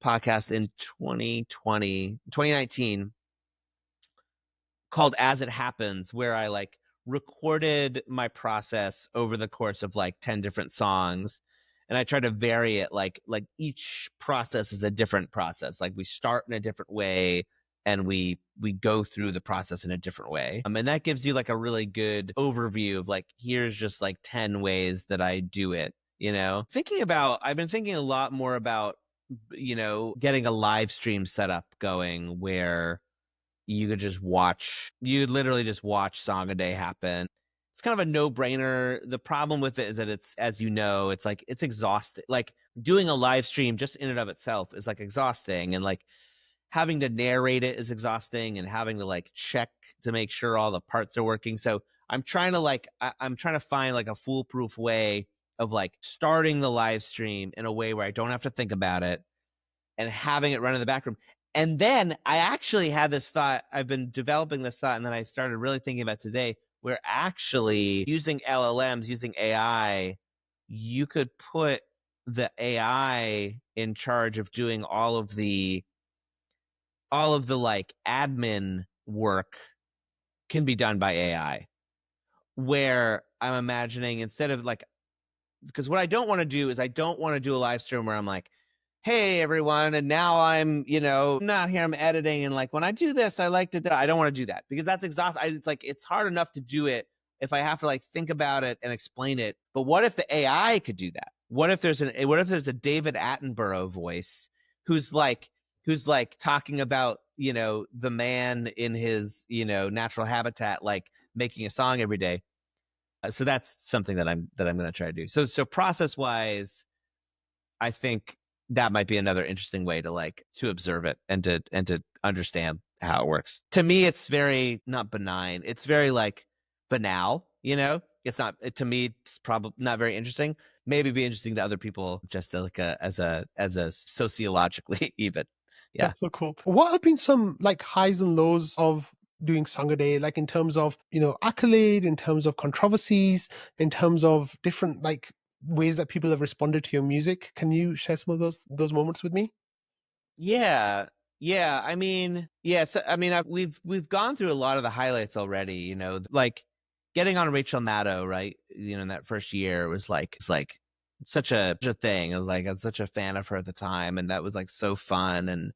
podcast in 2019 called As It Happens, where I like recorded my process over the course of like 10 different songs, and I try to vary it, like each process is a different process. Like we start in a different way and we go through the process in a different way. And that gives you like a really good overview of like, here's just like 10 ways that I do it, I've been thinking a lot more about, getting a live stream setup going where you'd literally just watch Songaday happen. It's kind of a no-brainer. The problem with it is that it's, as you know, it's like it's exhausting. Like doing a live stream just in and of itself is like exhausting, and like having to narrate it is exhausting, and having to like check to make sure all the parts are working. So I'm trying to I'm trying to find like a foolproof way of like starting the live stream in a way where I don't have to think about it and having it run in the background. And then I actually had this thought, I've been developing this thought, and then I started really thinking about today, where actually using LLMs, using AI you could put the AI in charge of doing all of the like admin work can be done by AI. Where I'm imagining, instead of like, because what I don't want to do is I don't want to do a live stream where I'm like, hey everyone, and now I'm, now here I'm editing, and like when I do this, I like to. I don't want to do that because that's exhausting. It's like it's hard enough to do it if I have to like think about it and explain it. But what if the AI could do that? What if there's a David Attenborough voice who's like talking about the man in his natural habitat, like making a song every day. So that's something that I'm going to try to do. So process wise, I think that might be another interesting way to like to observe it and to understand how it works. To me, it's very not benign. It's very like banal. It's not, to me. It's probably not very interesting. Maybe be interesting to other people, just like as a sociologically even. Yeah. That's so cool. What have been some like highs and lows of doing Songaday, like in terms of, accolade, in terms of controversies, in terms of different like ways that people have responded to your music? Can you share some of those moments with me? Yeah. Yeah. I mean, yeah. So, I mean, we've gone through a lot of the highlights already, like getting on Rachel Maddow, right? In that first year was like, it's like such a thing. I was such a fan of her at the time. And that was like so fun. And,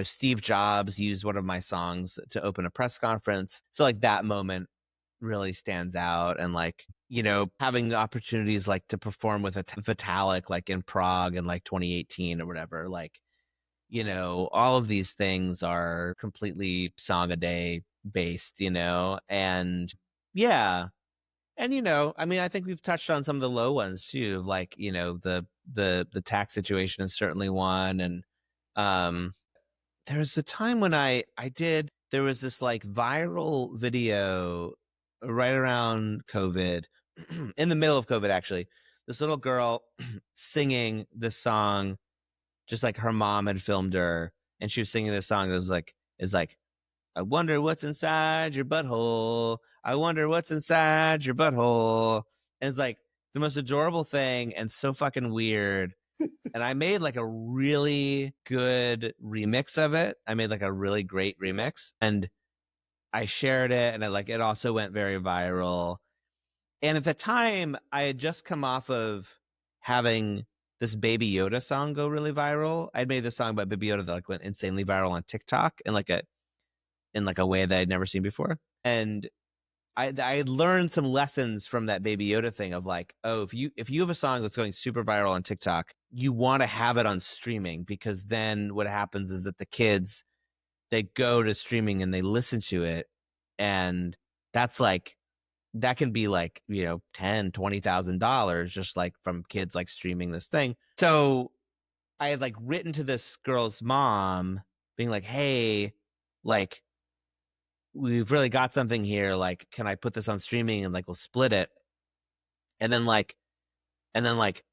Steve Jobs used one of my songs to open a press conference. So like that moment really stands out. And like, having the opportunities like to perform with a Vitalik, like in Prague in like 2018 or whatever, like, all of these things are completely Songaday based, and yeah. And, I mean, I think we've touched on some of the low ones too, like, the tax situation is certainly one. And, there was a time when there was this like viral video right around COVID, in the middle of COVID, actually, this little girl singing this song, just like her mom had filmed her, and she was singing this song that was like, is like, I wonder what's inside your butthole. I wonder what's inside your butthole. And it's like the most adorable thing and so fucking weird. And I made like a really good remix of it. I made like a really great remix, and I shared it, and it also went very viral. And at the time, I had just come off of having this Baby Yoda song go really viral. I'd made this song about Baby Yoda that like went insanely viral on TikTok in like a way that I'd never seen before. And I had learned some lessons from that Baby Yoda thing of like, oh, if you have a song that's going super viral on TikTok, you want to have it on streaming, because then what happens is that the kids, they go to streaming and they listen to it, and that's like, that can be like, $10,000-$20,000 just like from kids like streaming this thing. So I had like written to this girl's mom being like, hey, like, we've really got something here, like, can I put this on streaming and like we'll split it? And then like and then like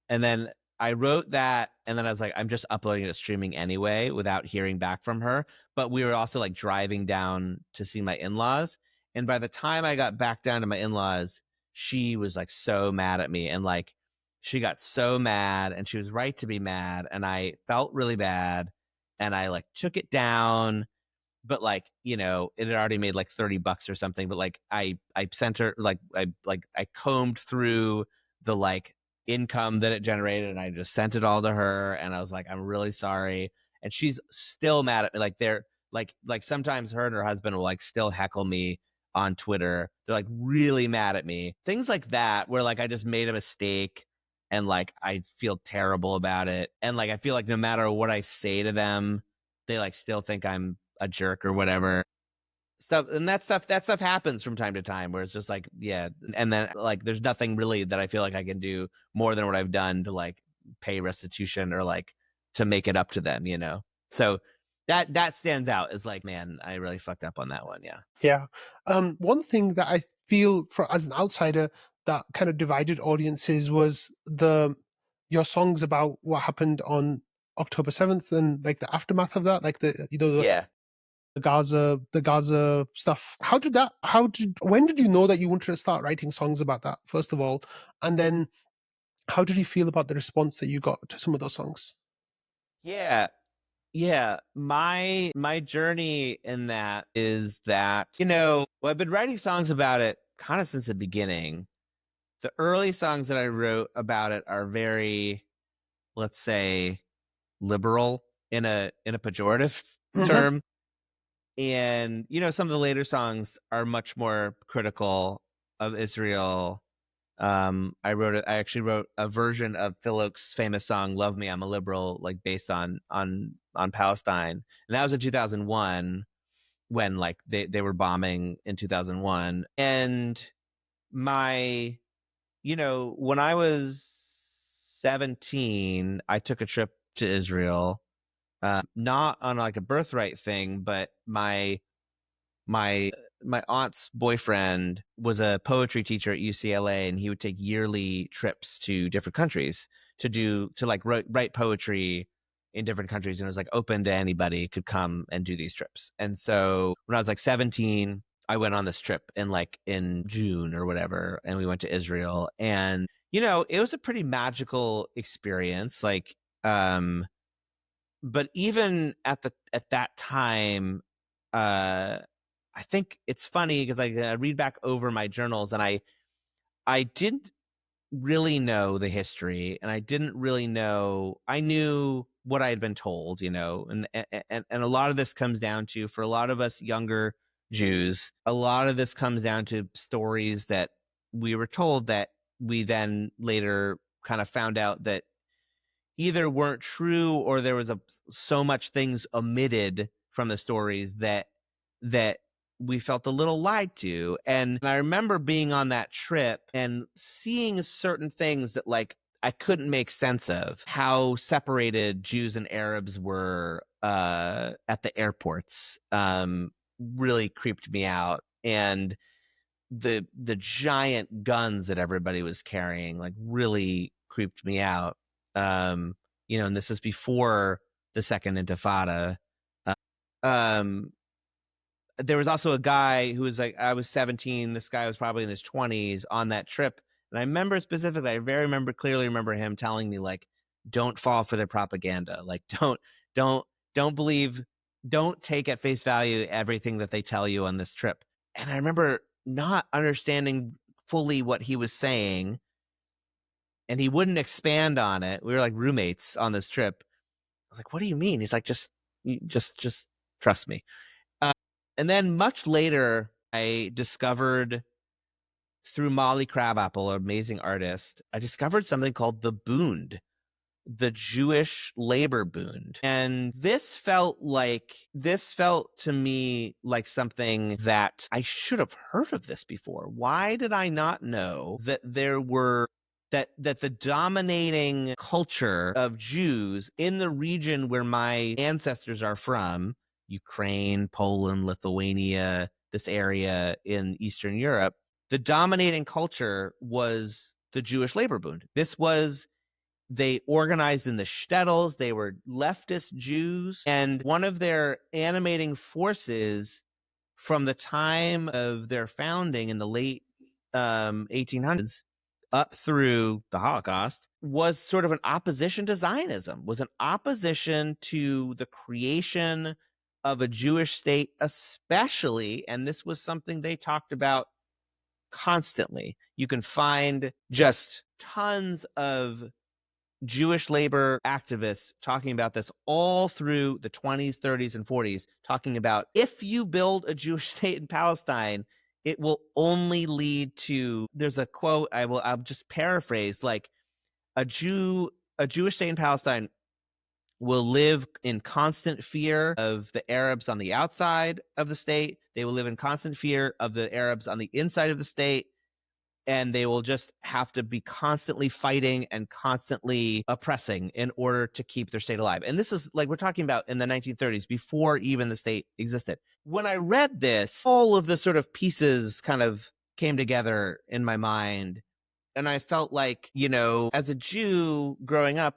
and then I wrote that, and then I was like, I'm just uploading it to streaming anyway without hearing back from her. But we were also like driving down to see my in-laws. And by the time I got back down to my in-laws, she was like so mad at me. And like she got so mad, and she was right to be mad. And I felt really bad. And I like took it down, but like, it had already made like $30 or something. But like I sent her I combed through the like income that it generated, and I just sent it all to her, and I was like, I'm really sorry. And she's still mad at me. Like they're like sometimes her and her husband will like still heckle me on Twitter. They're like really mad at me. Things like that, where like I just made a mistake, and like I feel terrible about it. And like I feel like no matter what I say to them, they like still think I'm a jerk or whatever stuff. And that stuff happens from time to time, where it's just like, yeah. And then like there's nothing really that I feel like I can do more than what I've done to like pay restitution or like to make it up to them, so that stands out as like, man, I really fucked up on that one. Yeah. Yeah. One thing that I feel as an outsider that kind of divided audiences was your songs about what happened on October 7th and like the aftermath of that, like Yeah. the Gaza stuff. When did you know that you wanted to start writing songs about that, first of all? And then How did you feel about the response that you got to some of those songs? Yeah. Yeah, my journey in that is that, well, I've been writing songs about it kind of since the beginning. The early songs that I wrote about it are very, let's say, liberal in a pejorative term. And some of the later songs are much more critical of Israel. I actually wrote a version of Phil Oak's famous song "Love Me, I'm a Liberal," like based on Palestine, and that was in 2001 when like they were bombing in 2001. And my when I was 17, I took a trip to Israel, not on like a birthright thing, but my my aunt's boyfriend was a poetry teacher at UCLA, and he would take yearly trips to different countries to like write poetry in different countries, and it was like open to anybody could come and do these trips. And so when I was like 17, I went on this trip in June or whatever, and we went to Israel, and it was a pretty magical experience. But even at that time, uh I think it's funny because I read back over my journals, and I didn't really know the history, and I didn't really know. I knew what I had been told, and a lot of this comes down to, for a lot of us younger Jews, a lot of this comes down to stories that we were told that we then later kind of found out that either weren't true, or there was so much things omitted from the stories that we felt a little lied to. And I remember being on that trip and seeing certain things that like I couldn't make sense of, how separated Jews and Arabs were at the airports. Really creeped me out. And the giant guns that everybody was carrying like really creeped me out. And this is before the second Intifada. Uh, um, there was also a guy who was like, I was 17. This guy was probably in his 20s on that trip. And I remember specifically, clearly remember him telling me, like, don't fall for their propaganda. Like, don't, don't believe, don't take at face value everything that they tell you on this trip. And I remember not understanding fully what he was saying, and he wouldn't expand on it. We were like roommates on this trip. I was like, what do you mean? He's like, just trust me. And then much later, I discovered through Molly Crabapple, an amazing artist, I discovered something called the Bund, the Jewish labor Bund. And this felt to me like something that I should have heard of this before. Why did I not know that there were that the dominating culture of Jews in the region where my ancestors are from, Ukraine, Poland, Lithuania, this area in Eastern Europe, the dominating culture was the Jewish labor Bund. They organized in the shtetls. They were leftist Jews. And one of their animating forces from the time of their founding in the late 1800s up through the Holocaust was sort of an opposition to Zionism, was an opposition to the creation of a Jewish state, especially, and this was something they talked about constantly. You can find just tons of Jewish labor activists talking about this all through the 20s, 30s, and 40s, talking about if you build a Jewish state in Palestine, it will only lead to, there's a quote, I'll just paraphrase, like a Jewish state in Palestine will live in constant fear of the Arabs on the outside of the state. They will live in constant fear of the Arabs on the inside of the state. And they will just have to be constantly fighting and constantly oppressing in order to keep their state alive. And this is like, we're talking about in the 1930s, before even the state existed. When I read this, all of the sort of pieces kind of came together in my mind. And I felt like, as a Jew growing up,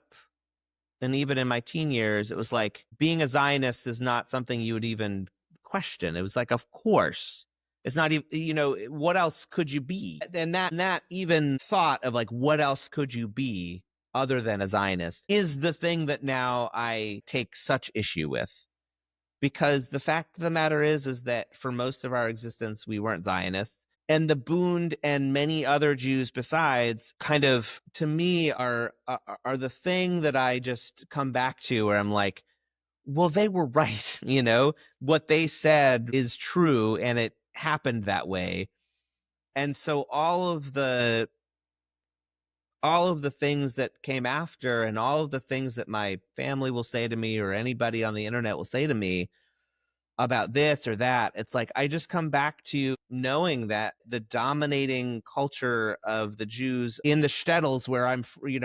and even in my teen years, it was like being a Zionist is not something you would even question. It was like, of course, It's not even, what else could you be? And that even thought of like, what else could you be other than a Zionist is the thing that now I take such issue with. Because the fact of the matter is that for most of our existence, we weren't Zionists. And the Bund and many other Jews besides kind of, to me, are the thing that I just come back to where I'm like, well, they were right. What they said is true and it happened that way. And so all of the things that came after and all of the things that my family will say to me or anybody on the internet will say to me about this or that, it's like I just come back to knowing that the dominating culture of the Jews in the shtetls where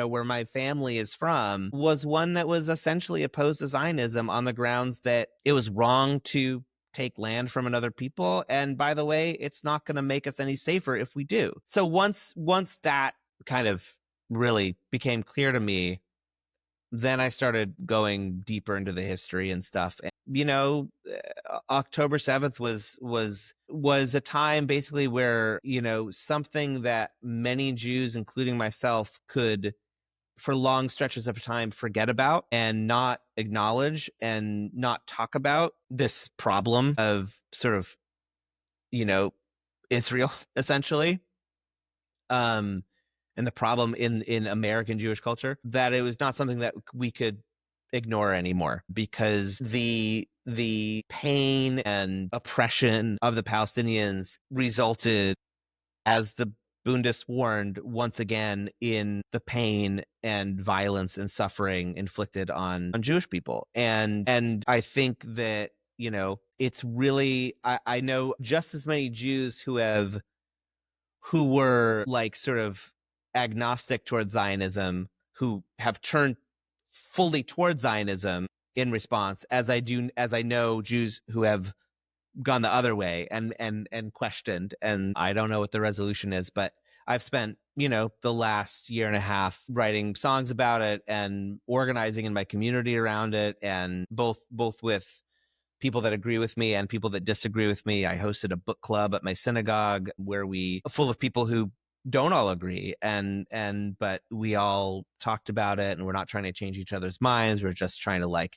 where my family is from, was one that was essentially opposed to Zionism on the grounds that it was wrong to take land from another people, and by the way, it's not going to make us any safer if we do. So once that kind of really became clear to me, then I started going deeper into the history and stuff. And, October 7th was a time basically where, something that many Jews, including myself, could for long stretches of time forget about and not acknowledge and not talk about this problem of sort of, Israel, essentially. And the problem in American Jewish culture, that it was not something that we could ignore anymore, because the pain and oppression of the Palestinians resulted, as the Bundists warned, once again in the pain and violence and suffering inflicted on Jewish people. And I think that, it's really, I know just as many Jews who were like sort of agnostic towards Zionism, who have turned fully towards Zionism in response, as I know Jews who have gone the other way and questioned. And I don't know what the resolution is, but I've spent, the last year and a half writing songs about it and organizing in my community around it, and both with people that agree with me and people that disagree with me. I hosted a book club at my synagogue where full of people who don't all agree, but we all talked about it, and we're not trying to change each other's minds. We're just trying to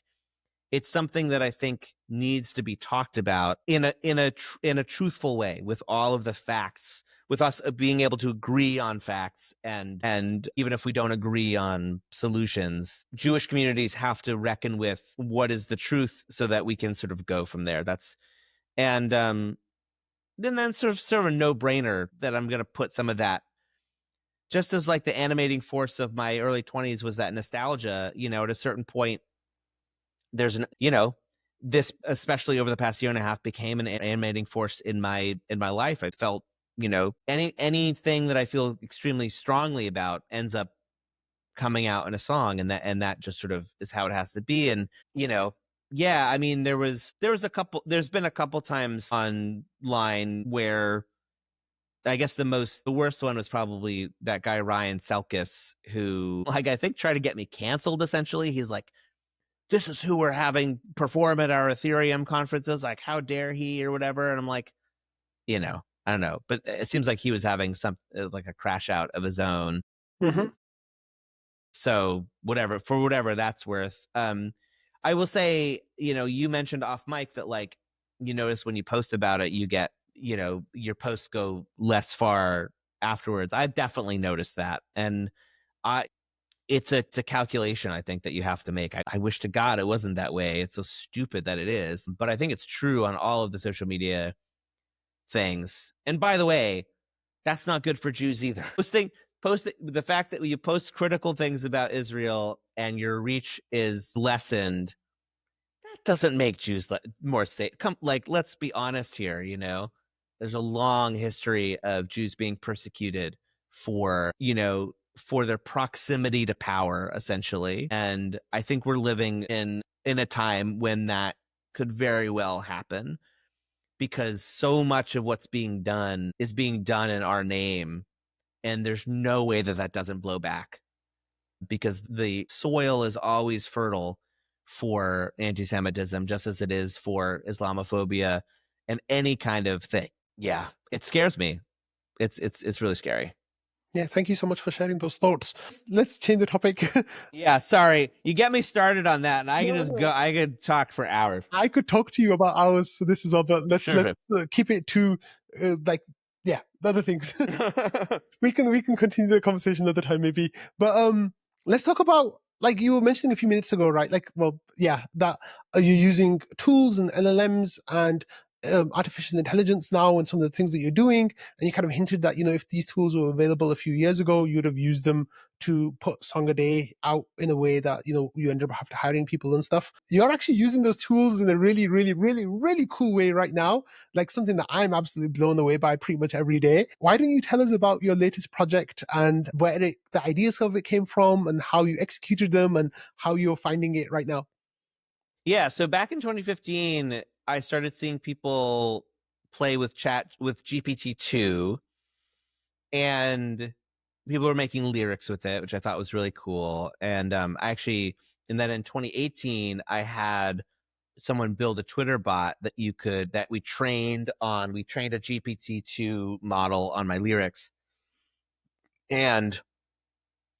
it's something that I think needs to be talked about in a truthful way, with all of the facts, with us being able to agree on facts, and even if we don't agree on solutions, Jewish communities have to reckon with what is the truth so that we can sort of go from there. Then sort of a no-brainer that I'm going to put some of that, just as like the animating force of my early 20s was that nostalgia, at a certain point, there's this, especially over the past year and a half, became an animating force in my life. I felt, anything that I feel extremely strongly about ends up coming out in a song, and that just sort of is how it has to be. And yeah, I mean, there's been a couple times online where I guess the worst one was probably that guy Ryan Selkis, who I think tried to get me canceled. Essentially, he's like, this is who we're having perform at our Ethereum conferences. Like, how dare he, or whatever. And I'm like, I don't know. But it seems like he was having some like a crash out of his own. Mm-hmm. So whatever that's worth. I will say, you mentioned off mic that you notice when you post about it, you get, your posts go less far afterwards. I've definitely noticed that. And it's a calculation, I think, that you have to make. I wish to God it wasn't that way. It's so stupid that it is, but I think it's true on all of the social media things. And by the way, that's not good for Jews either. Posting the fact that you post critical things about Israel and your reach is lessened, that doesn't make Jews more safe. Let's be honest here. There's a long history of Jews being persecuted for their proximity to power, essentially. And I think we're living in a time when that could very well happen, because so much of what's being done is being done in our name. And there's no way that doesn't blow back, because the soil is always fertile for anti-Semitism, just as it is for Islamophobia and any kind of thing. Yeah, it scares me. It's really scary. Yeah, thank you so much for sharing those thoughts. Let's change the topic. Yeah, sorry. You get me started on that, and I can No, just no. go. I could talk for hours. I could talk to you about hours for this as well, but let's Sure. keep it to like yeah, the other things. Sure. We can continue the conversation another time maybe. But let's talk about like you were mentioning a few minutes ago, right? Like, well, yeah, that you're using tools and LLMs and artificial intelligence now and some of the things that you're doing, and you kind of hinted that if these tools were available a few years ago, you would have used them to put Song a Day out in a way that you ended up having hiring people and stuff. You're actually using those tools in a really, really, really, really cool way right now, like something that I'm absolutely blown away by pretty much every day. Why don't you tell us about your latest project and where the ideas of it came from and how you executed them and how you're finding it right now? Yeah, so back in 2015, I started seeing people play with GPT-2, and people were making lyrics with it, which I thought was really cool. And and then in 2018, I had someone build a Twitter bot that we trained on. We trained a GPT-2 model on my lyrics, and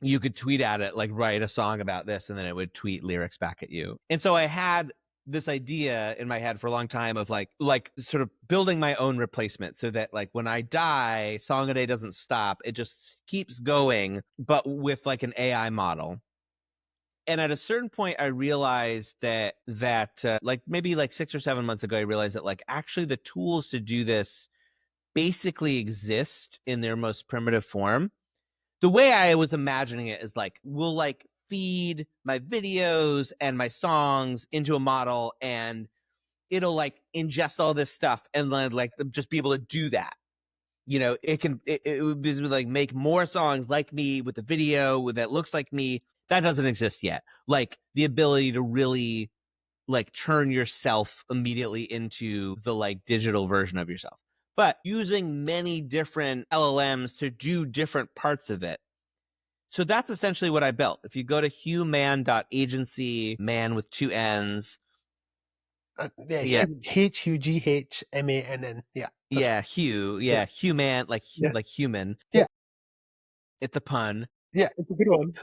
you could tweet at it, like write a song about this, and then it would tweet lyrics back at you. And so I had this idea in my head for a long time of like sort of building my own replacement so that like when I die, Song a Day doesn't stop. It just keeps going, but with like an AI model. And at a certain point, I realized that like maybe like 6 or 7 months ago, I realized that like actually the tools to do this basically exist in their most primitive form. The way I was imagining it is like we'll like feed my videos and my songs into a model, and it'll like ingest all this stuff and then like just be able to do that. It would be like make more songs like me with the video that looks like me. That doesn't exist yet. Like the ability to really like turn yourself immediately into the like digital version of yourself, but using many different LLMs to do different parts of it. So that's essentially what I built. If you go to hughman.agency, man with two N's. Yeah, Yeah. Hughmann. Yeah, that's Yeah, Hugh. yeah, Yeah, human, yeah, like human. yeah, It's a pun. yeah. It's a good one.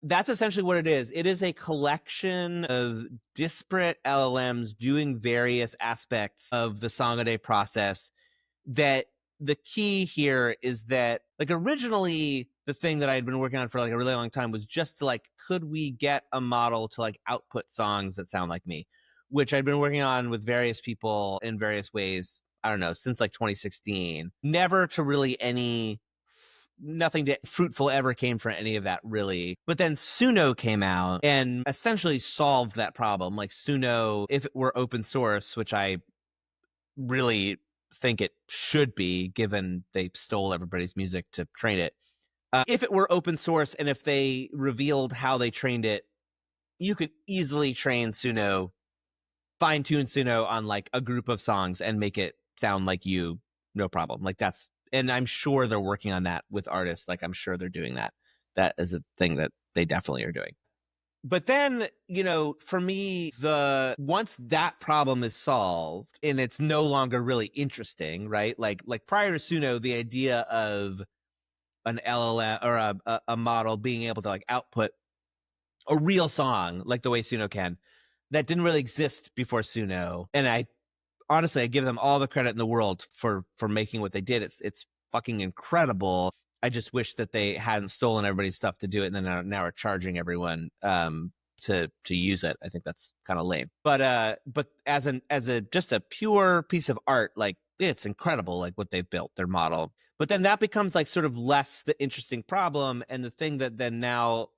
That's essentially what it is. It is a collection of disparate LLMs doing various aspects of the Song a Day process. That the key here is that like originally the thing that I had been working on for like a really long time was just to like, could we get a model to like output songs that sound like me, which I'd been working on with various people in various ways. I don't know, since like 2016. Never to really nothing fruitful ever came from any of that really. But then Suno came out and essentially solved that problem. Like Suno, if it were open source, which I really think it should be, given they stole everybody's music to train it. If it were open source and if they revealed how they trained it, you could easily train Suno, fine tune Suno on like a group of songs and make it sound like you, no problem. Like and I'm sure they're working on that with artists. Like I'm sure they're doing that. That is a thing that they definitely are doing. But then, for me, the once that problem is solved and it's no longer really interesting, right? Like prior to Suno, the idea of an LLM or a model being able to like output a real song like the way Suno can, that didn't really exist before Suno. And I honestly, I give them all the credit in the world for making what they did. It's fucking incredible. I just wish that they hadn't stolen everybody's stuff to do it, and then now are charging everyone to use it. I think that's kind of lame. But as a just a pure piece of art, like it's incredible, like what they've built, their model. But then that becomes like sort of less the interesting problem, and the thing that then now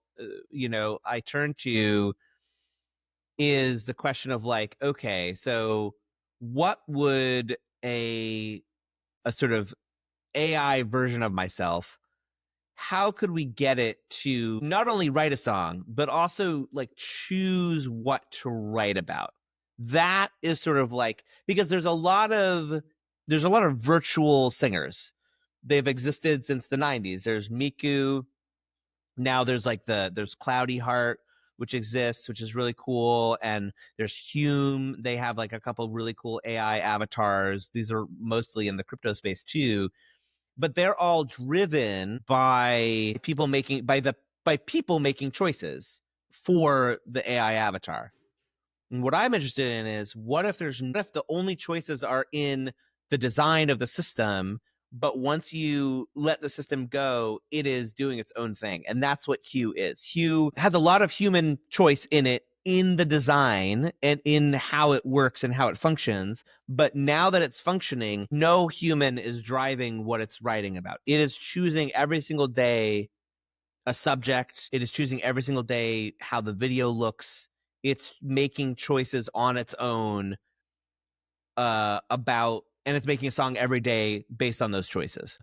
I turn to is the question of like, okay, so what would a sort of AI version of myself, how could we get it to not only write a song, but also like choose what to write about? That is sort of like, because there's a lot of virtual singers. They've existed since the 90s. There's Miku. Now there's like there's Cloudy Heart. which exists, which is really cool. And there's Hume. They have like a couple really cool AI avatars. These are mostly in the crypto space too, but they're all driven by people making choices for the AI avatar. And what I'm interested in is what if the only choices are in the design of the system, but once you let the system go, it is doing its own thing. And that's what Hue is. Hue has a lot of human choice in it, in the design and in how it works and how it functions. But now that it's functioning, no human is driving what it's writing about. It is choosing every single day a subject. It is choosing every single day how the video looks. It's making choices on its own and it's making a song every day based on those choices.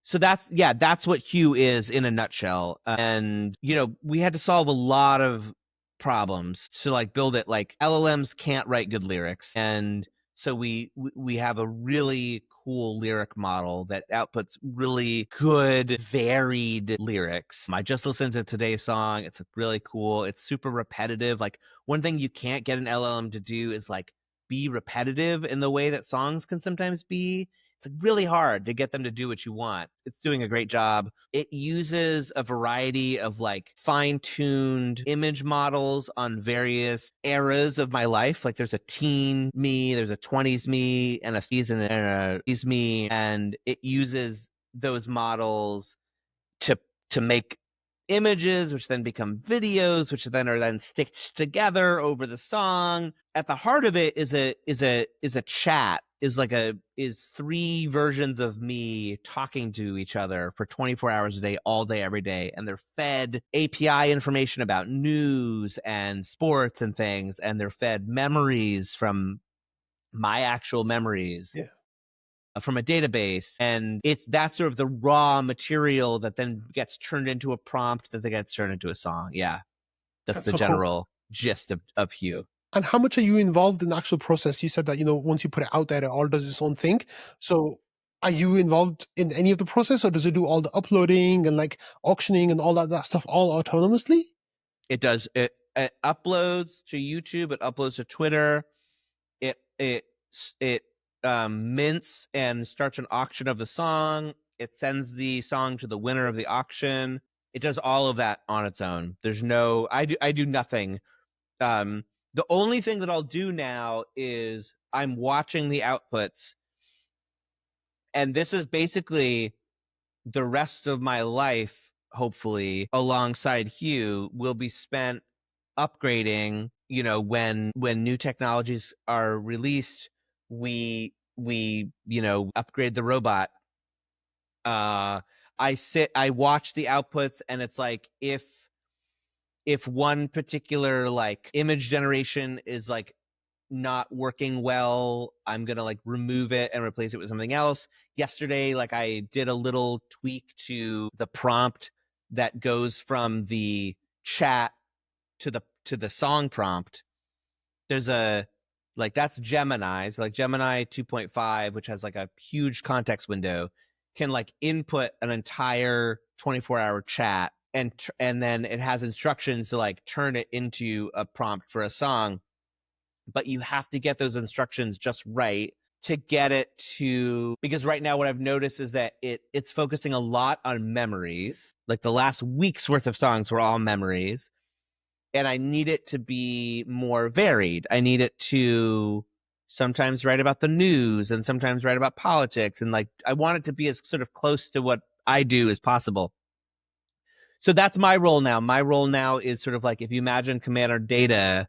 So that's what Hue is in a nutshell. And we had to solve a lot of problems to like build it. Like LLMs can't write good lyrics, and so we have a really cool lyric model that outputs really good varied lyrics. I just listened to today's song. It's really cool. It's super repetitive. Like one thing you can't get an LLM to do is like be repetitive in the way that songs can sometimes be. It's really hard to get them to do what you want. It's doing a great job. It uses a variety of like fine-tuned image models on various eras of my life. Like there's a teen me, there's a 20s me, and a 30s and a 30s me, and it uses those models to make images, which then become videos, which then are then stitched together over the song. At the heart of it is a chat, is three versions of me talking to each other for 24 hours a day, all day, every day. And they're fed API information about news and sports and things. And they're fed memories from my actual memories. Yeah. From a database, and it's that sort of the raw material that then gets turned into a prompt that then gets turned into a song. Yeah, that's the so cool. general gist of Hue. And how much are you involved in the actual process? You said that, once you put it out there, it all does its own thing. So are you involved in any of the process, or does it do all the uploading and like auctioning and all that stuff all autonomously? It does. It uploads to YouTube. It uploads to Twitter. It mints and starts an auction of the song. It sends the song to the winner of the auction. It does all of that on its own. There's no, I do nothing. The only thing that I'll do now is I'm watching the outputs, and this is basically the rest of my life, hopefully, alongside Hugh, will be spent upgrading. When new technologies are released, we upgrade the robot. I watch the outputs, and it's like if one particular like image generation is like not working well, I'm gonna like remove it and replace it with something else. Yesterday, like I did a little tweak to the prompt that goes from the chat to the song prompt. There's that's Gemini. So like Gemini 2.5, which has like a huge context window, can like input an entire 24-hour chat, and then it has instructions to like turn it into a prompt for a song. But you have to get those instructions just right to get it to, because right now what I've noticed is that it's focusing a lot on memories. Like the last week's worth of songs were all memories. And I need it to be more varied. I need it to sometimes write about the news and sometimes write about politics. And like, I want it to be as sort of close to what I do as possible. So that's my role now. My role now is sort of like, if you imagine Commander Data,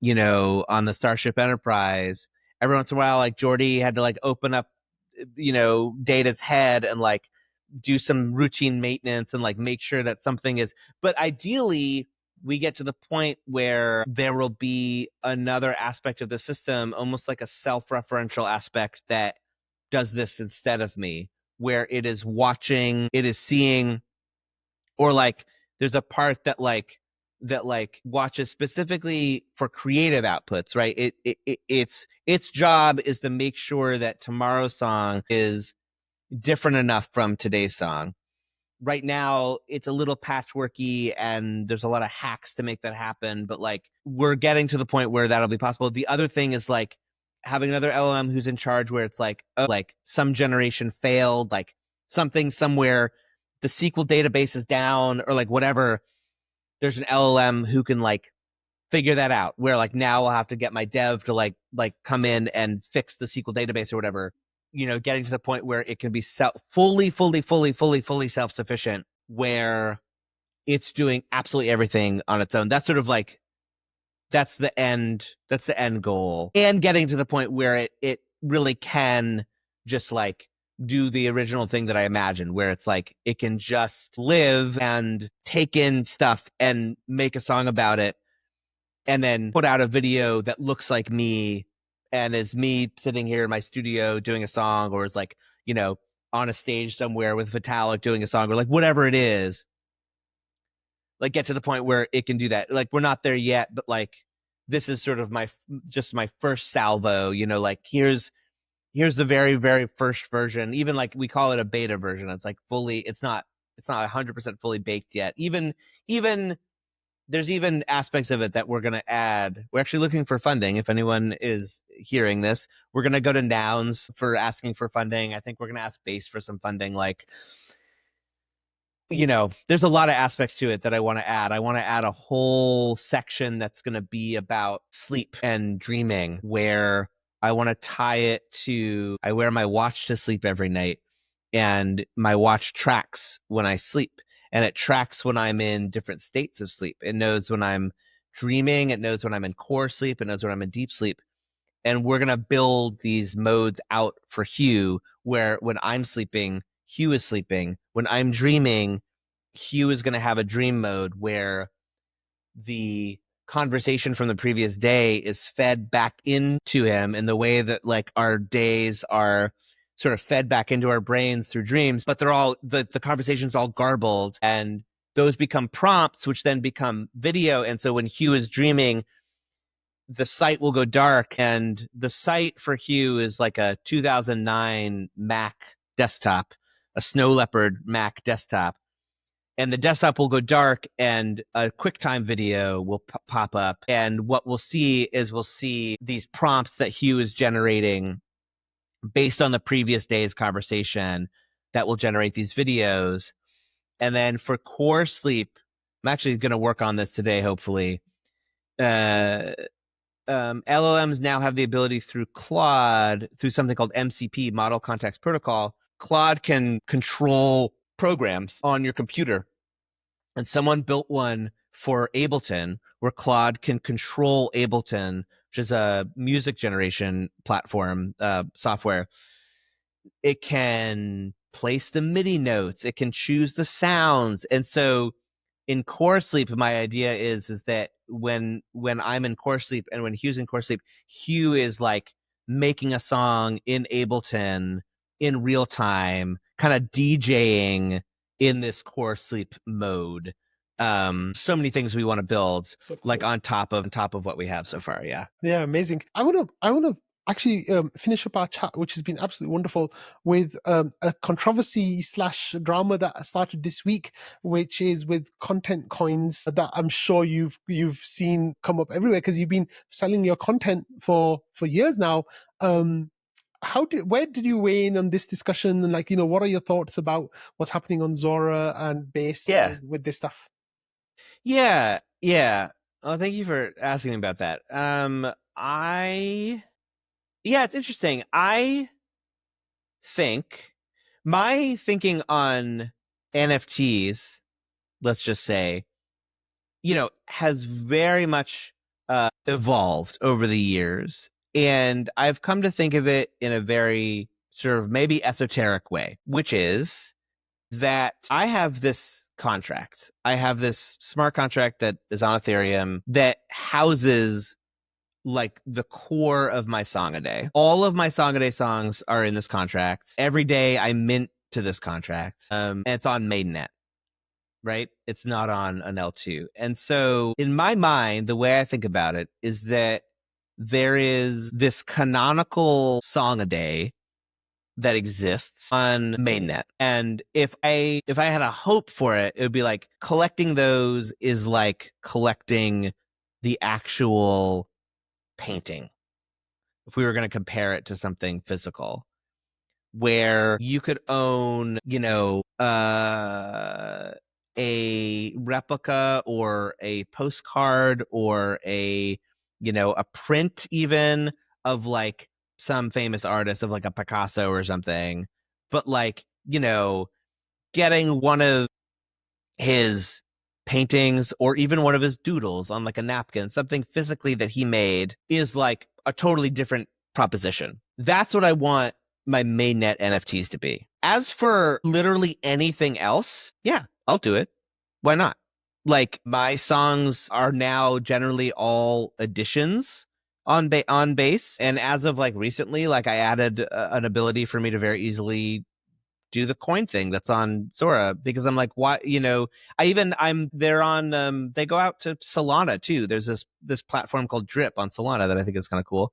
on the Starship Enterprise, every once in a while, like Geordi had to like open up, Data's head and like do some routine maintenance and like make sure that something is, but ideally we get to the point where there will be another aspect of the system, almost like a self-referential aspect that does this instead of me, where it is watching, it is seeing, or like there's a part that watches specifically for creative outputs, right? Its job is to make sure that tomorrow's song is different enough from today's song right now it's a little patchworky and there's a lot of hacks to make that happen, but like we're getting to the point where that'll be possible. The other thing is like having another LLM who's in charge, where it's like, oh, like some generation failed, like something somewhere, the SQL database is down or like whatever. There's an LLM who can like figure that out, where like now I'll have to get my dev to like come in and fix the SQL database or whatever, you know, getting to the point where it can be fully self-sufficient, where it's doing absolutely everything on its own. That's sort of like, that's the end goal. And getting to the point where it really can just like do the original thing that I imagined, where it's like it can just live and take in stuff and make a song about it, and then put out a video that looks like me and is me sitting here in my studio doing a song, or is like, you know, on a stage somewhere with Vitalik doing a song, or like whatever it is. Like get to the point where it can do that. Like we're not there yet, but like this is sort of my first salvo, you know, like here's the very, very first version. Even like we call it a beta version. It's like fully, it's not 100% fully baked yet. Even there's even aspects of it that we're going to add. We're actually looking for funding. If anyone is hearing this, we're going to go to Nouns for asking for funding. I think we're going to ask Base for some funding. Like, you know, there's a lot of aspects to it that I want to add. I want to add a whole section that's going to be about sleep and dreaming, where I want to tie it to, I wear my watch to sleep every night, and my watch tracks when I sleep, and it tracks when I'm in different states of sleep. It knows when I'm dreaming, it knows when I'm in core sleep, it knows when I'm in deep sleep. And we're going to build these modes out for Hugh, where when I'm sleeping, Hugh is sleeping. When I'm dreaming, Hugh is going to have a dream mode where the conversation from the previous day is fed back into him in the way that like our days are sort of fed back into our brains through dreams, but they're all the conversation's all garbled, and those become prompts, which then become video. And so when Hugh is dreaming, the site will go dark, and the site for Hugh is like a 2009 Mac desktop, a Snow Leopard Mac desktop, and the desktop will go dark and a QuickTime video will pop up. And what we'll see is these prompts that Hugh is generating based on the previous day's conversation that will generate these videos. And then for core sleep, I'm actually going to work on this today, hopefully. LLMs now have the ability through Claude, through something called MCP, Model Context Protocol. Claude can control programs on your computer. And someone built one for Ableton, where Claude can control Ableton, which is a music generation platform, software. It can place the MIDI notes. It can choose the sounds. And so in core sleep, my idea is that when I'm in core sleep and when Hugh's in core sleep, Hugh is like making a song in Ableton in real time, kind of DJing in this core sleep mode. So many things we want to build, so cool. Like on top of what we have so far. Yeah. Yeah, amazing. I wanna actually finish up our chat, which has been absolutely wonderful, with a controversy slash drama that started this week, which is with content coins that I'm sure you've seen come up everywhere, because you've been selling your content for years now. Where did you weigh in on this discussion, and like, you know, what are your thoughts about what's happening on Zora and Base with this stuff? Yeah. Oh, thank you for asking me about that. It's interesting. I think my thinking on NFTs, let's just say, you know, has very much evolved over the years. And I've come to think of it in a very sort of maybe esoteric way, which is that I have this contract. I have this smart contract that is on Ethereum that houses like the core of my Songaday. All of my Songaday songs are in this contract. Every day I mint to this contract. And it's on mainnet, right? It's not on an L2. And so in my mind, the way I think about it is that there is this canonical Songaday that exists on mainnet. And if I had a hope for it, it would be like collecting those is like collecting the actual painting. If we were going to compare it to something physical, where you could own, a replica or a postcard or a print even of like some famous artist of like a Picasso or something, but like, getting one of his paintings or even one of his doodles on like a napkin, something physically that he made, is like a totally different proposition. That's what I want my mainnet NFTs to be. As for literally anything else, yeah, I'll do it. Why not? Like my songs are now generally all editions on base, and as of like recently, like I added an ability for me to very easily do the coin thing that's on Zora, because I'm like, why, I'm there on they go out to Solana too. There's this platform called Drip on Solana that I think is kind of cool.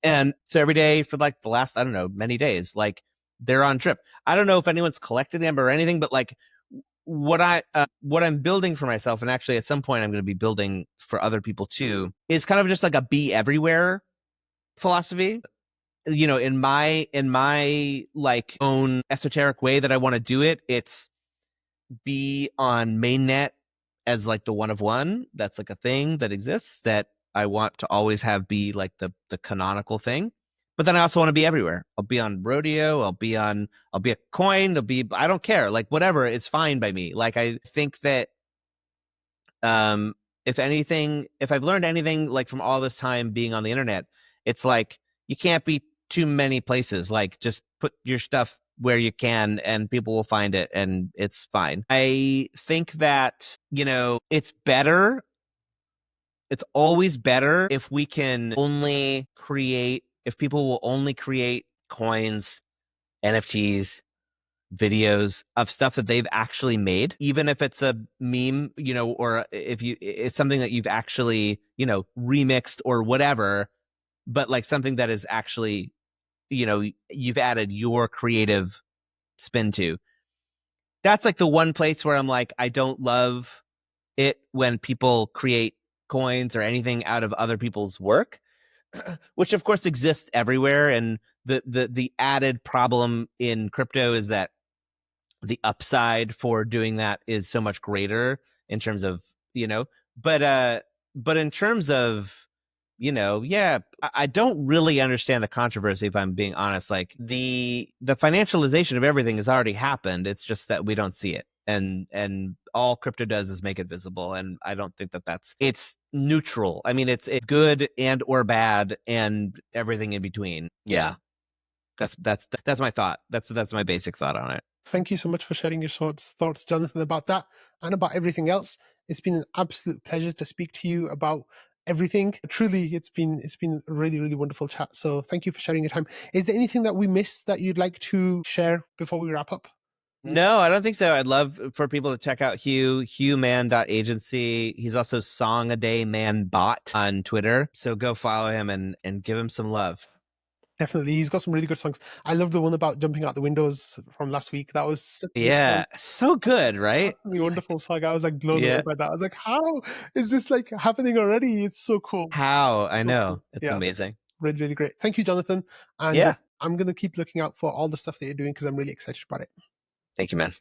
And so every day for like the last, I don't know, many days, like they're on Drip. I don't know if anyone's collected them or anything, but like what I'm building for myself, and actually at some point I'm going to be building for other people too, is kind of just like a be everywhere philosophy. In my like own esoteric way that I want to do it, it's be on mainnet as like the one of one. That's like a thing that exists that I want to always have be like the canonical thing. But then I also want to be everywhere. I'll be on Rodeo. I'll be a coin. I don't care. Like whatever is fine by me. Like I think that um if anything, if I've learned anything like from all this time being on the internet, it's like you can't be too many places. Like just put your stuff where you can and people will find it and it's fine. I think that, it's always better if we can only create, if people will only create coins, NFTs, videos of stuff that they've actually made, even if it's a meme, or if it's something that you've actually, remixed or whatever, but like something that is actually, you've added your creative spin to. That's like the one place where I'm like, I don't love it when people create coins or anything out of other people's work, which of course exists everywhere. And the added problem in crypto is that the upside for doing that is so much greater in terms of, but in terms of, yeah, I don't really understand the controversy, if I'm being honest. Like the financialization of everything has already happened. It's just that we don't see it. And all crypto does is make it visible. And I don't think it's neutral. I mean, it's good and or bad and everything in between. Yeah. That's my thought. That's my basic thought on it. Thank you so much for sharing your thoughts, Jonathan, about that and about everything else. It's been an absolute pleasure to speak to you about everything. Truly, it's been a really, really wonderful chat. So thank you for sharing your time. Is there anything that we missed that you'd like to share before we wrap up? No, I don't think so. I'd love for people to check out HughMann.agency. He's also Songaday Man Bot on Twitter. So go follow him and give him some love. Definitely. He's got some really good songs. I love the one about jumping out the windows from last week. That was such a good song. So good, right? Really wonderful song. I was like blown away by that. I was like, how is this like happening already? It's so cool. How? I know. Cool. It's amazing. Really, really great. Thank you, Jonathan. And I'm going to keep looking out for all the stuff that you're doing because I'm really excited about it. Thank you, man.